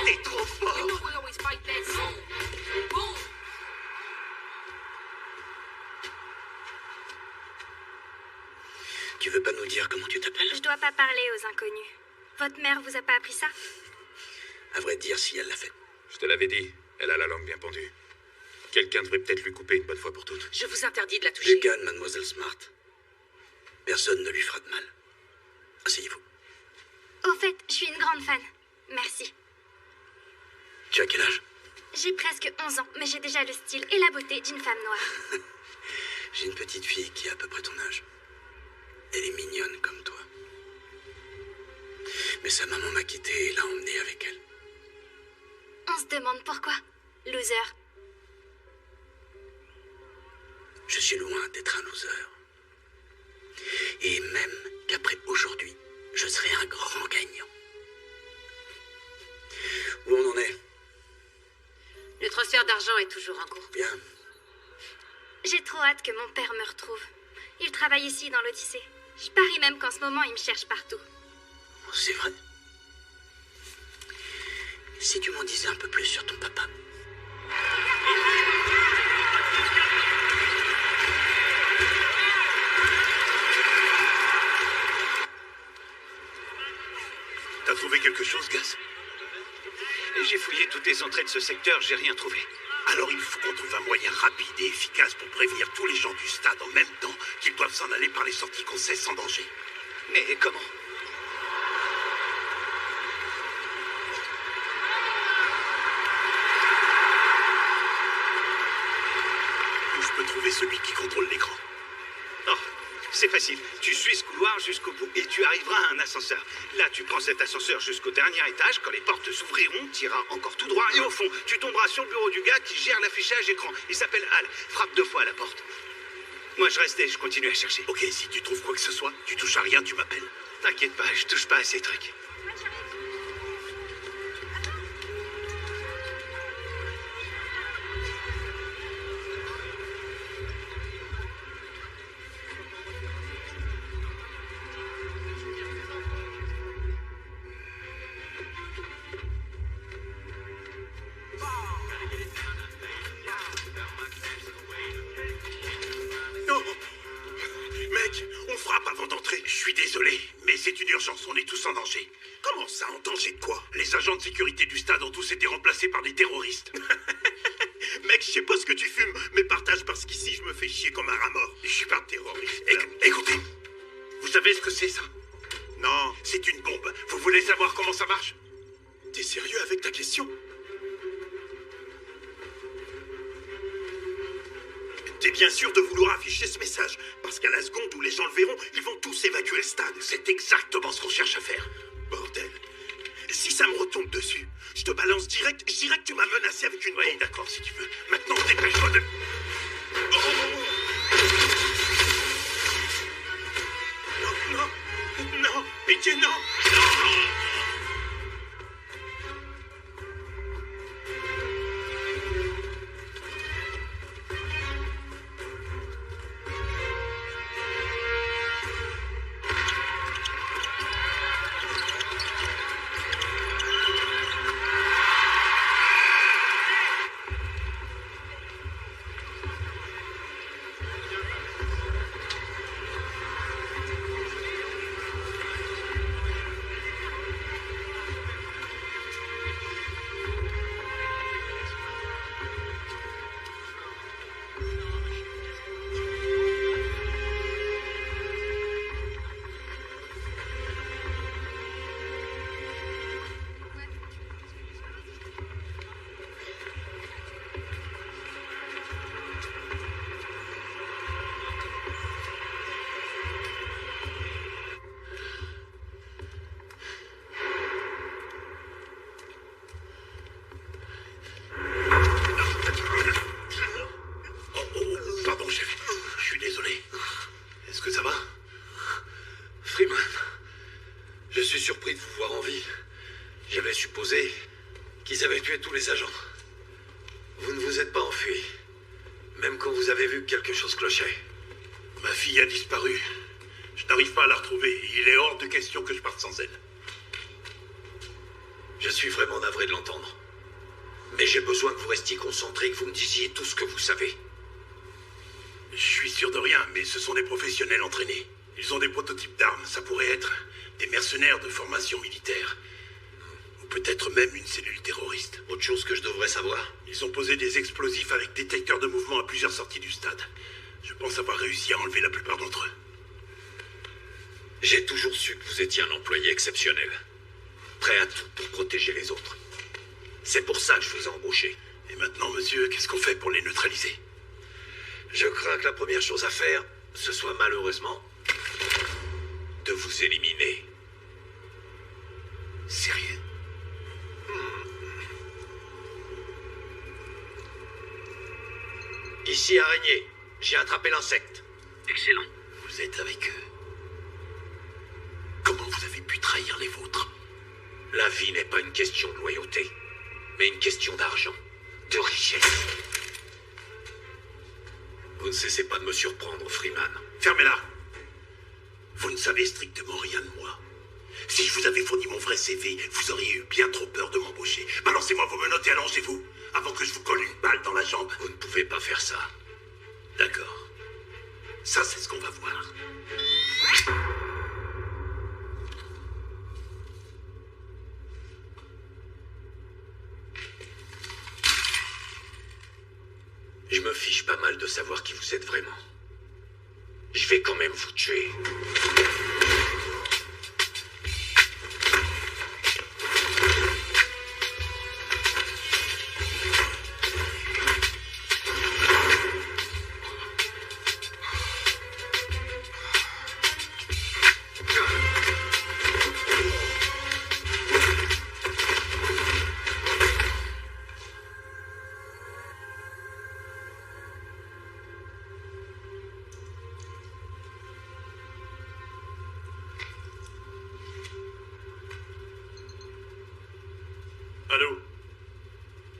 T'es trop fort. Tu veux pas nous dire comment tu t'appelles? Je dois pas parler aux inconnus. Votre mère vous a pas appris ça? À vrai dire, si elle l'a fait. Je te l'avais dit, elle a la langue bien pendue. Quelqu'un devrait peut-être lui couper une bonne fois pour toutes. Je vous interdis de la toucher. J'ai calme, mademoiselle Smart. Personne ne lui fera de mal. Asseyez-vous. Au fait, je suis une grande fan. Merci. Tu as quel âge? J'ai presque 11 ans, mais j'ai déjà le style et la beauté d'une femme noire. J'ai une petite fille qui a à peu près ton âge. Elle est mignonne comme toi. Mais sa maman m'a quitté et l'a emmenée avec elle. On se demande pourquoi. Loser. Je suis loin d'être un loser. Et même qu'après aujourd'hui, je serai un grand gagnant. Où on en est? Le transfert d'argent est toujours en cours. Bien. J'ai trop hâte que mon père me retrouve. Il travaille ici dans l'Odyssée. Je parie même qu'en ce moment, il me cherche partout. Oh, c'est vrai. Si tu m'en disais un peu plus sur ton papa. T'as trouvé quelque chose, Gaz? J'ai fouillé toutes les entrées de ce secteur, j'ai rien trouvé. Alors il faut qu'on trouve un moyen rapide et efficace pour prévenir tous les gens du stade en même temps qu'ils doivent s'en aller par les sorties qu'on sait sans danger. Mais comment? Où je peux trouver celui qui contrôle l'écran? Oh, c'est facile. Tu suis ce couloir jusqu'au bout et tu arriveras à un ascenseur. Là, tu prends cet ascenseur jusqu'au dernier étage. Quand les portes s'ouvriront, tu iras encore tout droit et au fond, tu tomberas sur le bureau du gars qui gère l'affichage écran. Il s'appelle Hal. Frappe 2 fois à la porte. Moi, je reste et je continue à chercher. Ok, si tu trouves quoi que ce soit, tu touches à rien, tu m'appelles. T'inquiète pas, je touche pas à ces trucs. Non! Mec, on frappe avant d'entrer. Je suis désolé, mais c'est une urgence, on est tous en danger. Comment ça, en danger de quoi? Les agents de sécurité du stade ont tous été remplacés par des terroristes. Mec, je sais pas ce que tu fumes, mais partage parce qu'ici je me fais chier comme un rat mort. Je suis pas terroriste. Écoutez, vous savez ce que c'est ça? Non, c'est une bombe. Vous voulez savoir comment ça marche? T'es sérieux avec ta question? T'es bien sûr de vouloir afficher ce message, parce qu'à la seconde où les gens le verront, ils vont tous évacuer le stade. C'est exactement ce qu'on cherche à faire. Bordel. Si ça me retombe dessus, je te balance direct, je dirais que tu m'as menacé avec une bombe. Oui, d'accord, si tu veux. Maintenant, dépêche-toi de... Non, pitié, non. est-ce que ça va? Freeman, je suis surpris de vous voir en vie. J'avais supposé qu'ils avaient tué tous les agents. Vous ne vous êtes pas enfui, même quand vous avez vu que quelque chose clochait. Ma fille a disparu. Je n'arrive pas à la retrouver. Il est hors de question que je parte sans elle. Je suis vraiment navré de l'entendre. Mais j'ai besoin que vous restiez concentré, que vous me disiez tout ce que vous savez. Je suis sûr de rien, mais ce sont des professionnels entraînés. Ils ont des prototypes d'armes. Ça pourrait être des mercenaires de formation militaire. Ou peut-être même une cellule terroriste. Autre chose que je devrais savoir? Ils ont posé des explosifs avec détecteurs de mouvement à plusieurs sorties du stade. Je pense avoir réussi à enlever la plupart d'entre eux. J'ai toujours su que vous étiez un employé exceptionnel. Prêt à tout pour protéger les autres. C'est pour ça que je vous ai embauché. Et maintenant, monsieur, qu'est-ce qu'on fait pour les neutraliser? Je crains que la première chose à faire, ce soit malheureusement de vous éliminer. Sérieux? Ici, araignée. J'ai attrapé l'insecte. Excellent. Vous êtes avec eux. Comment vous avez pu trahir les vôtres? La vie n'est pas une question de loyauté, mais une question d'argent, de richesse. Vous ne cessez pas de me surprendre, Freeman. Fermez-la. Vous ne savez strictement rien de moi. Si je vous avais fourni mon vrai CV, vous auriez eu bien trop peur de m'embaucher. Balancez-moi vos menottes et allongez-vous, avant que je vous colle une balle dans la jambe. Vous ne pouvez pas faire ça. D'accord. Ça, c'est ce qu'on va voir. Je me fiche pas mal de savoir qui vous êtes vraiment. Je vais quand même vous tuer. Allô?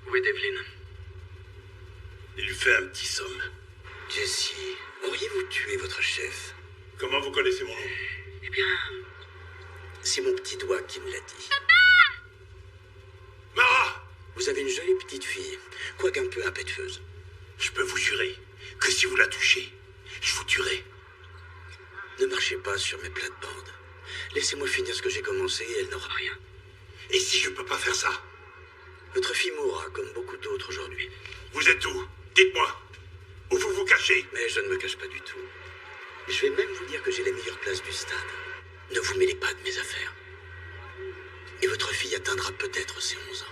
Où est Devlin? Il lui fait un petit somme. Jesse, auriez-vous tué votre chef? Comment vous connaissez mon nom? Eh bien, c'est mon petit doigt qui me l'a dit. Mara! Vous avez une jolie petite fille, quoique un peu impétueuse. Je peux vous jurer que si vous la touchez, je vous tuerai. Ne marchez pas sur mes plates-bandes. Laissez-moi finir ce que j'ai commencé et elle n'aura rien. Et si je peux pas faire ça? Votre fille mourra comme beaucoup d'autres aujourd'hui. Vous êtes où? Dites-moi. Où vous vous cachez? Mais je ne me cache pas du tout. Je vais même vous dire que j'ai la meilleure place du stade. Ne vous mêlez pas de mes affaires. Et votre fille atteindra peut-être ses 11 ans.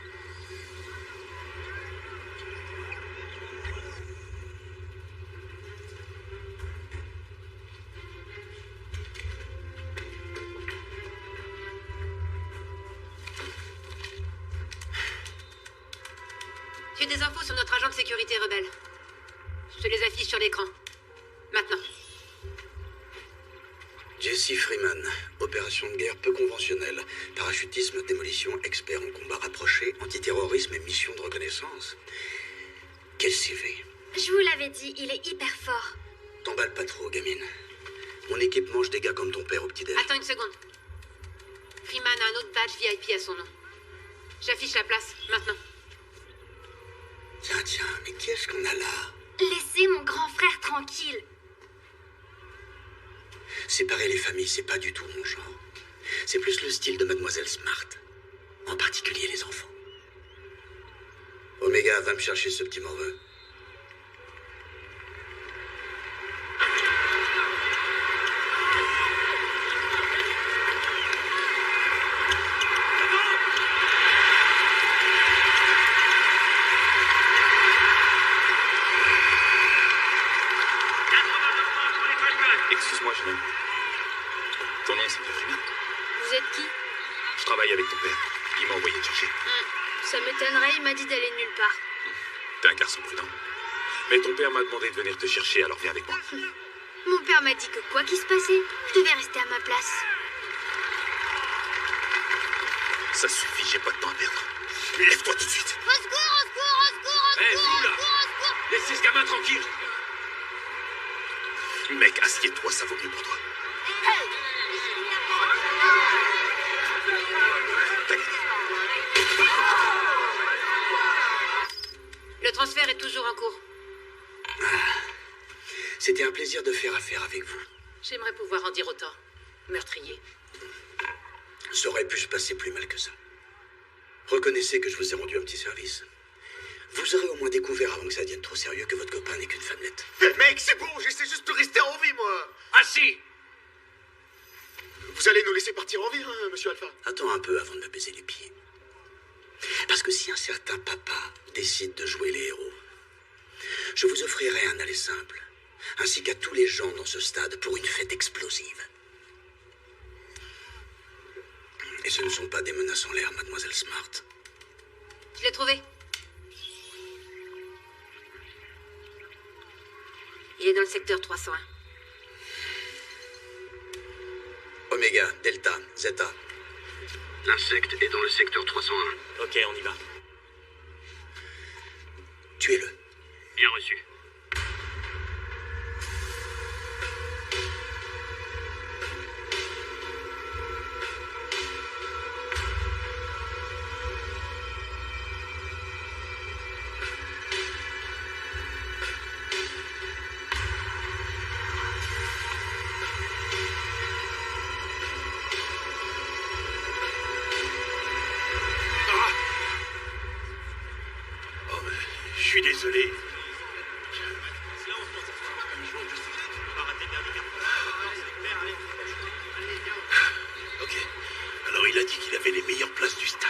J'ai des infos sur notre agent de sécurité rebelle. Je te les affiche sur l'écran. Maintenant. Jesse Freeman, opération de guerre peu conventionnelle. Parachutisme, démolition, expert en combat rapproché, antiterrorisme et mission de reconnaissance. Quel CV. Je vous l'avais dit, il est hyper fort. T'emballe pas trop, gamine. Mon équipe mange des gars comme ton père au petit-déj. Attends une seconde. Freeman a un autre badge VIP à son nom. J'affiche la place, maintenant. Tiens, mais qu'est-ce qu'on a là? Laissez mon grand frère tranquille. Séparer les familles, c'est pas du tout mon genre. C'est plus le style de Mademoiselle Smart. En particulier les enfants. Omega, va me chercher ce petit morveux. Excuse-moi, jeune homme. Ton nom, c'est pas Freeman? Vous êtes qui? Je travaille avec ton père. Il m'a envoyé te chercher. Ça m'étonnerait, il m'a dit d'aller nulle part. T'es un garçon prudent. Mais ton père m'a demandé de venir te chercher, alors viens avec moi. Mon père m'a dit que quoi qu'il se passait, je devais rester à ma place. Ça suffit, j'ai pas de temps à perdre. Lève-toi tout de suite. Au secours, au secours, au secours, au Hé, secours, vous au là secours, au secours. Laissez ce gamin tranquille. Mec, assieds-toi, ça vaut mieux pour toi. Le transfert est toujours en cours. C'était un plaisir de faire affaire avec vous. J'aimerais pouvoir en dire autant. Meurtrier. Ça aurait pu se passer plus mal que ça. Reconnaissez que je vous ai rendu un petit service. Vous aurez au moins découvert avant que ça devienne trop sérieux que votre copain n'est qu'une femmelette. Mec, c'est bon, j'essaie juste de rester en vie, moi. Ah si! Vous allez nous laisser partir en vie, hein, monsieur Alpha? Attends un peu avant de me baiser les pieds. Parce que si un certain papa décide de jouer les héros, je vous offrirai un aller simple, ainsi qu'à tous les gens dans ce stade pour une fête explosive. Et ce ne sont pas des menaces en l'air, mademoiselle Smart. Je l'ai trouvé. Il est dans le secteur 301. Oméga, Delta, Zeta. L'insecte est dans le secteur 301. Ok, on y va. Tuez-le. Bien reçu. Je suis désolé. Ok. Alors il a dit qu'il avait les meilleures places du stade.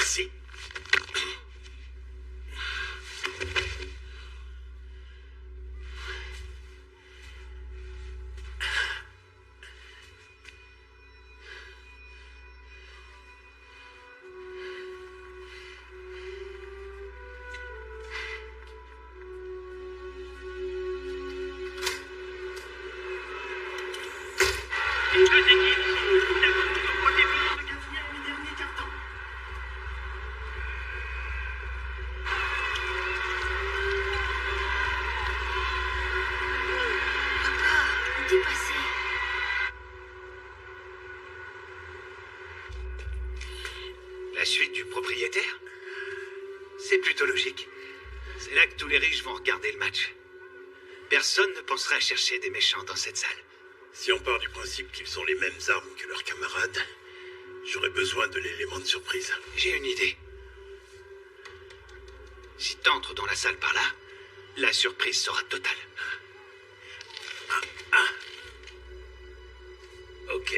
Merci. Les deux équipes sont au début de ce quatrième et dernier quart-temps. Papa, où t'es passé? La suite du propriétaire? C'est plutôt logique. C'est là que tous les riches vont regarder le match. Personne ne penserait à chercher des méchants dans cette salle. Si on part du principe qu'ils ont les mêmes armes que leurs camarades, j'aurais besoin de l'élément de surprise. J'ai une idée. Si t'entres dans la salle par là, la surprise sera totale. Ok.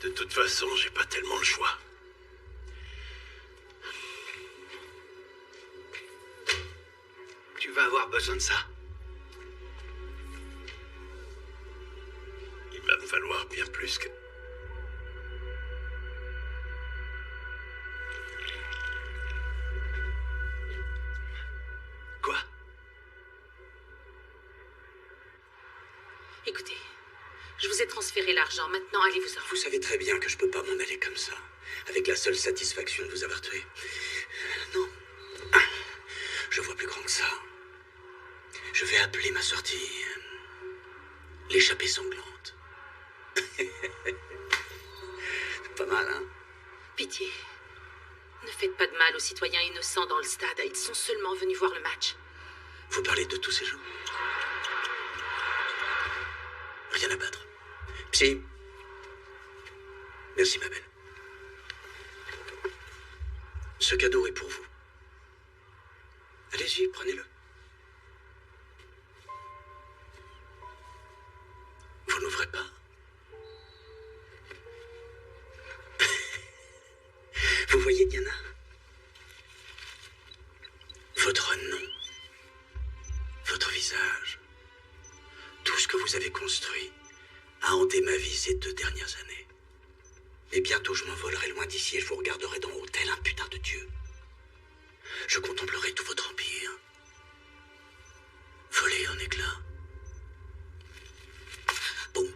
De toute façon, j'ai pas tellement le choix. Tu vas avoir besoin de ça. Il va me falloir bien plus que... Quoi? Écoutez, je vous ai transféré l'argent. Maintenant, allez-vous-en. Vous savez très bien que je peux pas m'en aller comme ça, avec la seule satisfaction de vous avoir tué. Non. Je vois plus grand que ça. Je vais appeler ma sortie l'échappée sanglante. Pas mal, hein? Pitié. Ne faites pas de mal aux citoyens innocents dans le stade. Ils sont seulement venus voir le match. Vous parlez de tous ces gens? Rien à battre. Psy. Merci, ma belle. Ce cadeau est pour vous. Allez-y, prenez-le. Vous n'ouvrez pas? Vous voyez, Diana? Votre nom, votre visage, tout ce que vous avez construit a hanté ma vie ces 2 dernières années. Et bientôt je m'envolerai loin d'ici et je vous regarderai d'en haut tel un putain de dieu. Je contemplerai tout votre empire, voler en éclats. Boum.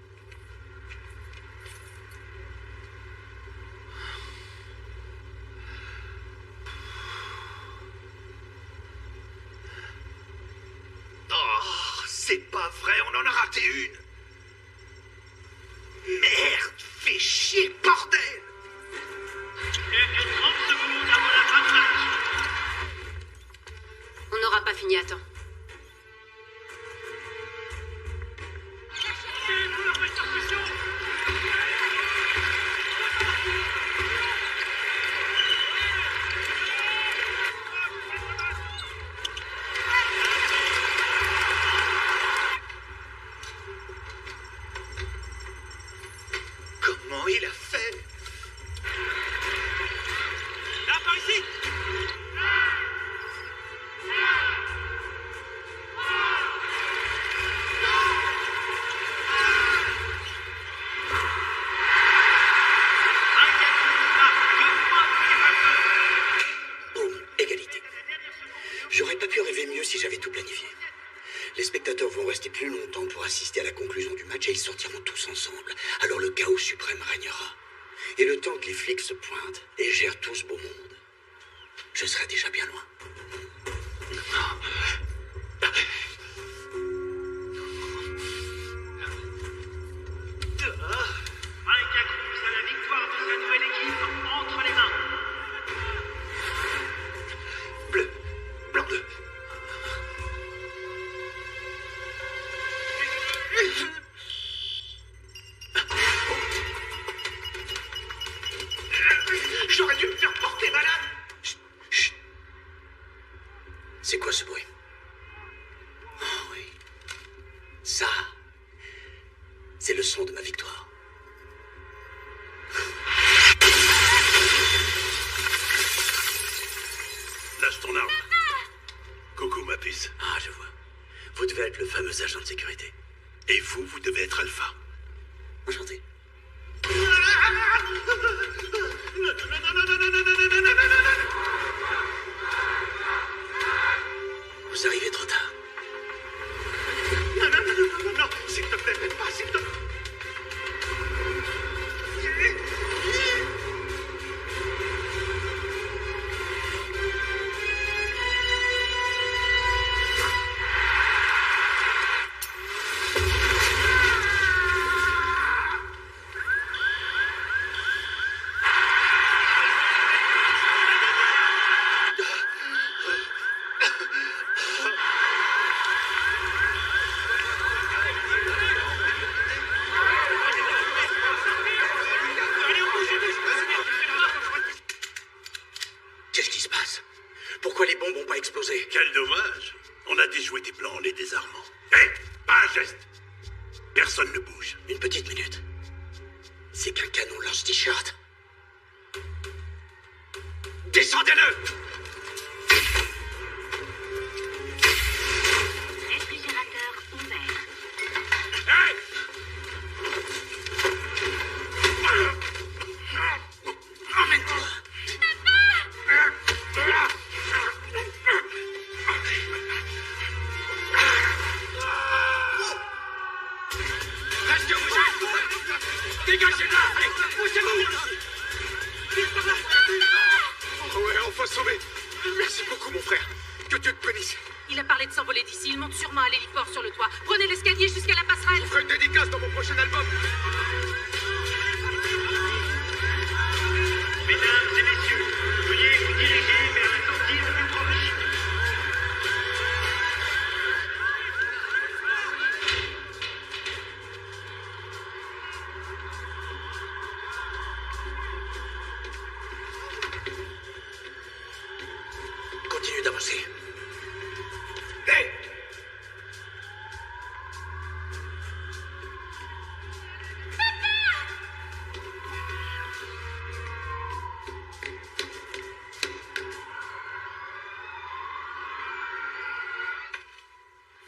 Oh, c'est pas vrai, on en a raté une. Merde, fais chier, bordel. Plus que 30 secondes avant la fin de match. On n'aura pas fini à temps. Pour la percussion. Comment il a fait? Là, par ici. Boum, égalité. J'aurais pas pu rêver mieux si j'avais tout planifié. Les spectateurs vont rester plus longtemps pour assister à la conclusion du match et ils sortiront tous ensemble. Alors le chaos suprême régnera. Et le temps que les flics se pointent et gèrent tout ce beau monde, je serai déjà bien loin. Micah Cruz a la victoire de sa nouvelle équipe entre les mains. Bleu, blanc bleu. J'aurais dû me faire porter malade. Chut. C'est quoi ce bruit? Oh oui. Ça, c'est le son de ma victoire. être le fameux agent de sécurité. Et vous, vous devez être Alpha. Enchanté. Vous arrivez trop tard. Non, s'il te plaît, même pas, s'il te plaît. Qu'est-ce qui se passe? Pourquoi les bombes n'ont pas explosé? Quel dommage. On a déjoué des plans en les désarmant. Hé, pas un geste. Personne ne bouge. Une petite minute. C'est qu'un canon lance-t-shirt. Descendez-le! Réfrigérateur ouvert. Hey! Emmène-toi. Restez où vous êtes! Dégagez là! Poussez-vous! Oh ouais, enfin sauvé! Merci beaucoup, mon frère. Que Dieu te bénisse. Il a parlé de s'envoler d'ici. Il monte sûrement à l'héliport sur le toit. Prenez l'escalier jusqu'à la passerelle. Je ferai une dédicace dans mon prochain album. Mesdames et messieurs, veuillez vous diriger vers la sortie la plus proche. Continue d'avancer. Hey!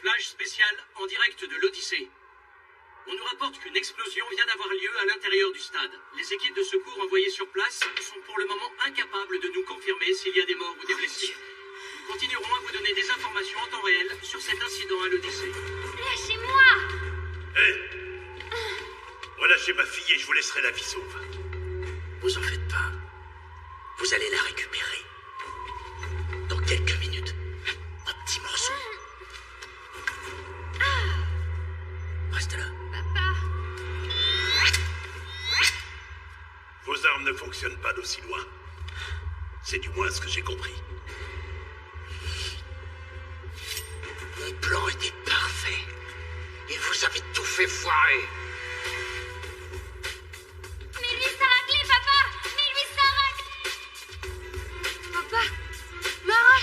Flash spécial en direct de l'Odyssée. On nous rapporte qu'une explosion vient d'avoir lieu à l'intérieur du stade. Les équipes de secours envoyées sur place sont pour le moment incapables de nous confirmer s'il y a des morts ou des blessés. Nous continuerons à vous donner des informations en temps réel sur cet incident à l'Odyssée. Lâchez-moi! Hé! Relâchez ma fille et je vous laisserai la vie sauve. Vous en faites pas. Vous allez la récupérer. Dans quelques minutes. Un petit morceau. Reste là. Papa! Vos armes ne fonctionnent pas d'aussi loin. C'est du moins ce que j'ai compris. Mon plan était parfait. Et vous avez tout fait foirer. Mais lui, ça raclé, papa! Mais lui, ça racle! Papa! Mara!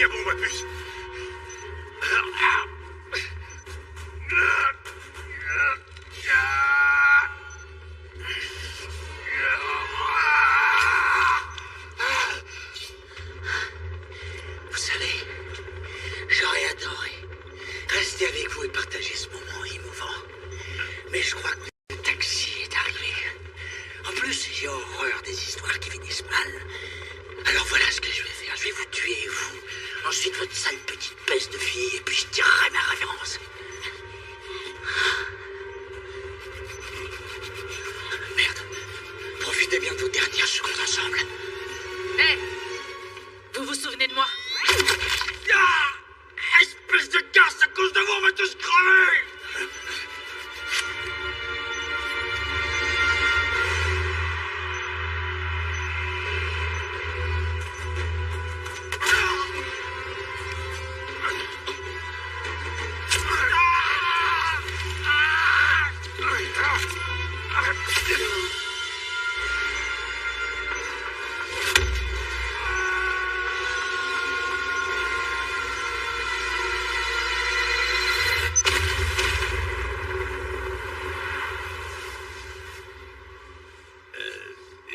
Tiens bon, ma puce. Vous savez, j'aurais adoré rester avec vous et partager ce moment émouvant. Mais je crois que le taxi est arrivé. En plus, j'ai horreur des histoires qui finissent mal. Alors voilà ce que je vais faire. Je vais vous tuer, vous. Ensuite, votre sale petite peste de fille, et puis je tirerai ma révérence. Merde. Profitez bien de vos dernières secondes ensemble. Hé, vous vous souvenez de moi? Espèce de casse, à cause de vous, on va tous crever!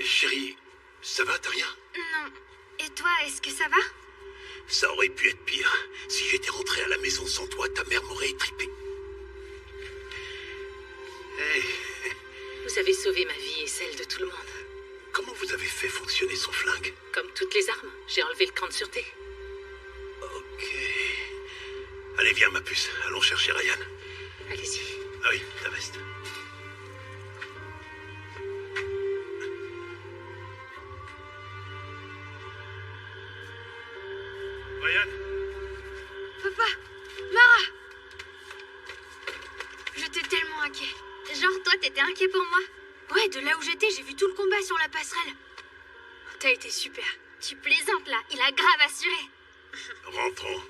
Chérie, ça va, t'as rien? Non. Et toi, est-ce que ça va? Ça aurait pu être pire. Si j'étais rentré à la maison sans toi, ta mère m'aurait étripé. Hey. Vous avez sauvé ma vie et celle de tout le monde. Comment vous avez fait fonctionner son flingue? Comme toutes les armes, j'ai enlevé le cran de sûreté. Ok. Allez, viens, ma puce. Allons chercher Ryan. Allez-y. Ah oui, ta veste. Ryan? Papa! Mara! J'étais tellement inquiet. Genre, toi, t'étais inquiet pour moi? Ouais, de là où j'étais, j'ai vu tout le combat sur la passerelle. T'as été super. Tu plaisantes, là. Il a grave assuré. Rentrons.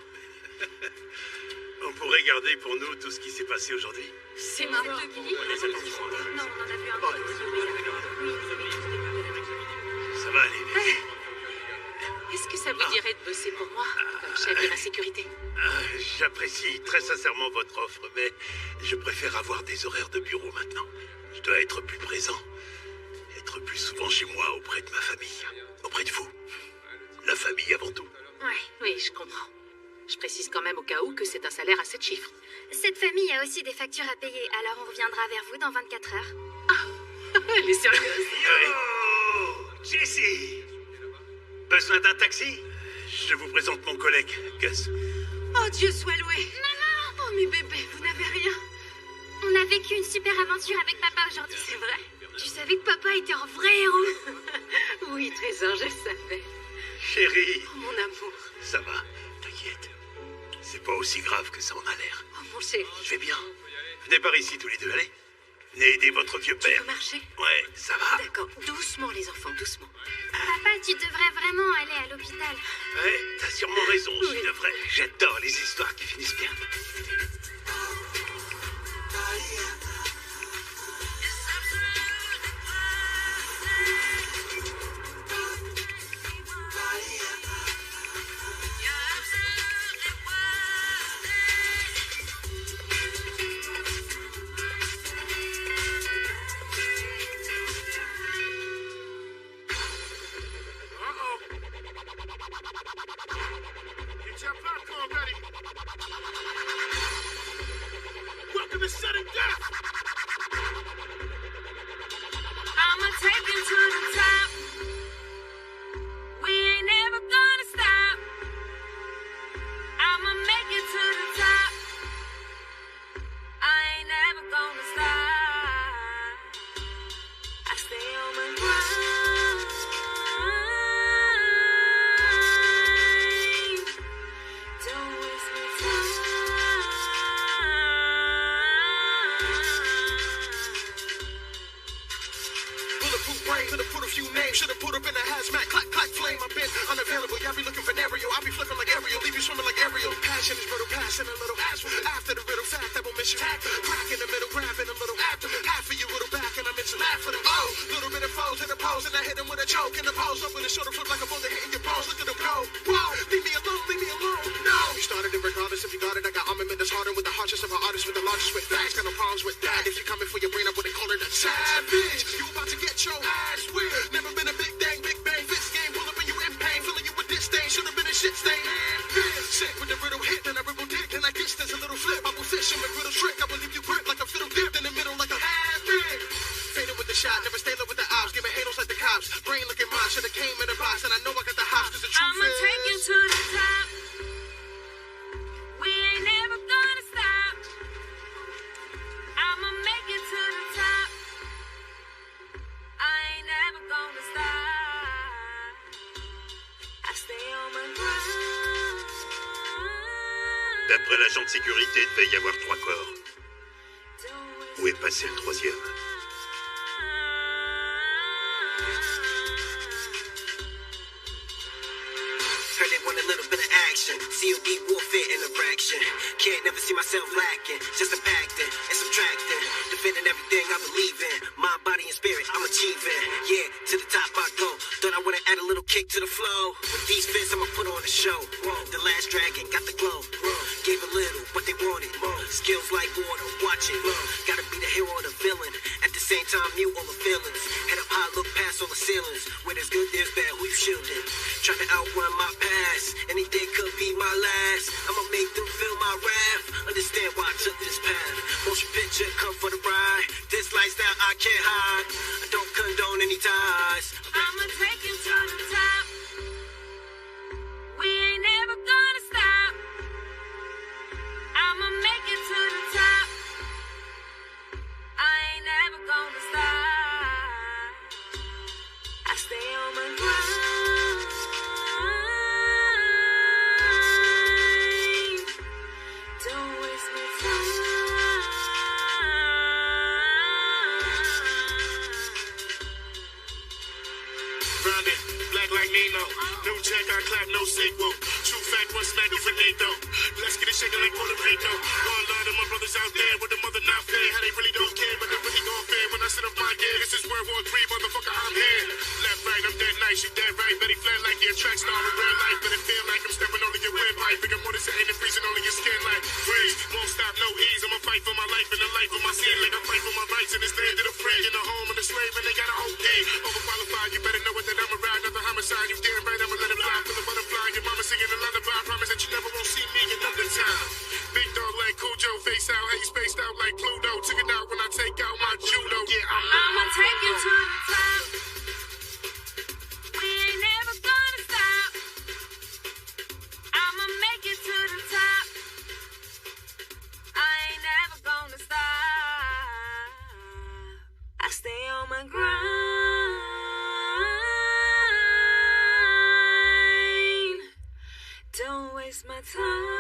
On pourrait garder pour nous tout ce qui s'est passé aujourd'hui. C'est marrant. Non, on en a vu un peu. Ça va aller. Est-ce que ça vous dirait de bosser pour moi, comme chef de ma sécurité? J'apprécie très sincèrement votre offre, mais je préfère avoir des horaires de bureau maintenant. Je dois être plus présent, être plus souvent chez moi auprès de ma famille, auprès de vous. La famille avant tout. Ouais, oui, je comprends. Je précise quand même au cas où que c'est un salaire à 7 chiffres. Cette famille a aussi des factures à payer, alors on reviendra vers vous dans 24 heures. Elle est sérieuse. Yo, Jessie! Besoin d'un taxi? Je vous présente mon collègue, Gus. Oh, Dieu soit loué. Maman! Oh, mes bébés, vous n'avez rien. On a vécu une super aventure avec papa aujourd'hui. C'est vrai? Tu savais que papa était un vrai héros? Oui, Trésor, je le savais. Chérie. Oh, mon amour. Ça va, t'inquiète. C'est pas aussi grave que ça en a l'air. Oh, mon chéri. Je vais bien. Venez par ici tous les deux, allez. Venez aider votre vieux père. Tu peux marcher? Ouais, ça va. D'accord, doucement les enfants, doucement. Papa, tu devrais vraiment aller à l'hôpital. Ouais, t'as sûrement raison, Oui. je devrais. J'adore les histoires qui finissent bien. Get your popcorn ready. Welcome to sudden death. I'ma take you to the top. We ain't never gonna stop. I'ma make it to the top. I ain't never gonna stop. I stay on my grind. Don't waste my time. Bulletproof brain, could've put a few names, should've put up in a hazmat. Clack, clack, flame, I've been unavailable. Y'all be looking for Ariel, I'll be flipping like Ariel, leave you swimming like Ariel. Passion is brittle, passion a little ass from after the riddle, fact that will miss you. Crack in the middle, grabbing a little after. Half of you little back, and I miss you laugh for them. Oh, little bit of foes in the pose, and I hit him with a choke. In the pose, up with a shoulder flip like a boulder hitting your bones. Look at him go. Whoa, leave me alone, leave me alone. She coming for your brain, I wouldn't call her the savage. You about to get your ass whipped. Never been a big bang fist game. Pull up and you in pain, filling you with disdain. Should've been a shit stain. Sick with the riddle hit, then I ribble dick, and I guess there's a little flip. I will fish him with riddle trick. I will leave you grip like a fiddle dipped in the middle like a habit. Faded with the shot, never stay low with the ops. Giving haters like the cops. Brain looking mine, should've came in a box, and I know I got the hops, cause the truth I'ma is. take you to the top. We ain't never gonna stop. I'ma make it to the top. I ain't never gonna stop. I stay on my grind. D'après l'agent de sécurité, il devait y avoir 3 corps. Où est passé le 3e? Heard they want a little bit of action. COD warfare interaction. Can't never see myself lacking. Just subtracting and subtracting. Defending everything I believe in. Mind, body, and spirit, I'm achieving. Yeah, to the top I go. Thought I would've add a little kick to the flow. With these fists, I'ma put on a show. The last dragon got the glow. Gave a little, but they wanted. Skills like water, watch it. Gotta be the hero or the villain. At the same time, mute all the feelings. Head up high, look past all the ceilings. Where there's good, there's bad, who you shielding? Trying to outrun my past. Anything could be my last. I'ma make them feel my wrath. Understand why I took this path. Motion picture, come for the ride. This lifestyle I can't hide. I don't condone any ties. I'ma take you to the top. We ain't never gonna stop. I'ma make it to the top. I ain't never gonna stop. I stay on my grind. Don't waste my time. Grounded, black like Nino. No check, I clap, no sequel. True fact, one smack you finito. Let's get it shaking like Puerto Rico. All love to my brothers out there with the mother not fair. How they really don't care, but they really don't fair. When I sit up my gear, this is World War III, motherfucker, I'm here. Left, right, I'm dead nice, you dead right. Betty flat like you're a track star in real life. But it feel like I'm stepping over your windpipe. Bigger more than setting and freezing only your skin like freeze. Won't stop, no ease. I'ma fight for my life and the life of my sin. Like I fight for my rights in this land of the free. In the home of the slave, and they got an OD. Overqualified, you better know it that I'm a ride. Another homicide, you damn right, I'ma let it fly. Feel a butterfly, your mama singing a lullaby. I promise that you never won't see me another time. Big dog like Cujo, face out, how you spaced out like Pluto. Took it out when I take out my judo. Yeah, I'ma take you to the top. We ain't never gonna stop. I'ma make it to the top. I ain't never gonna stop. I stay on my grind. Don't waste my time.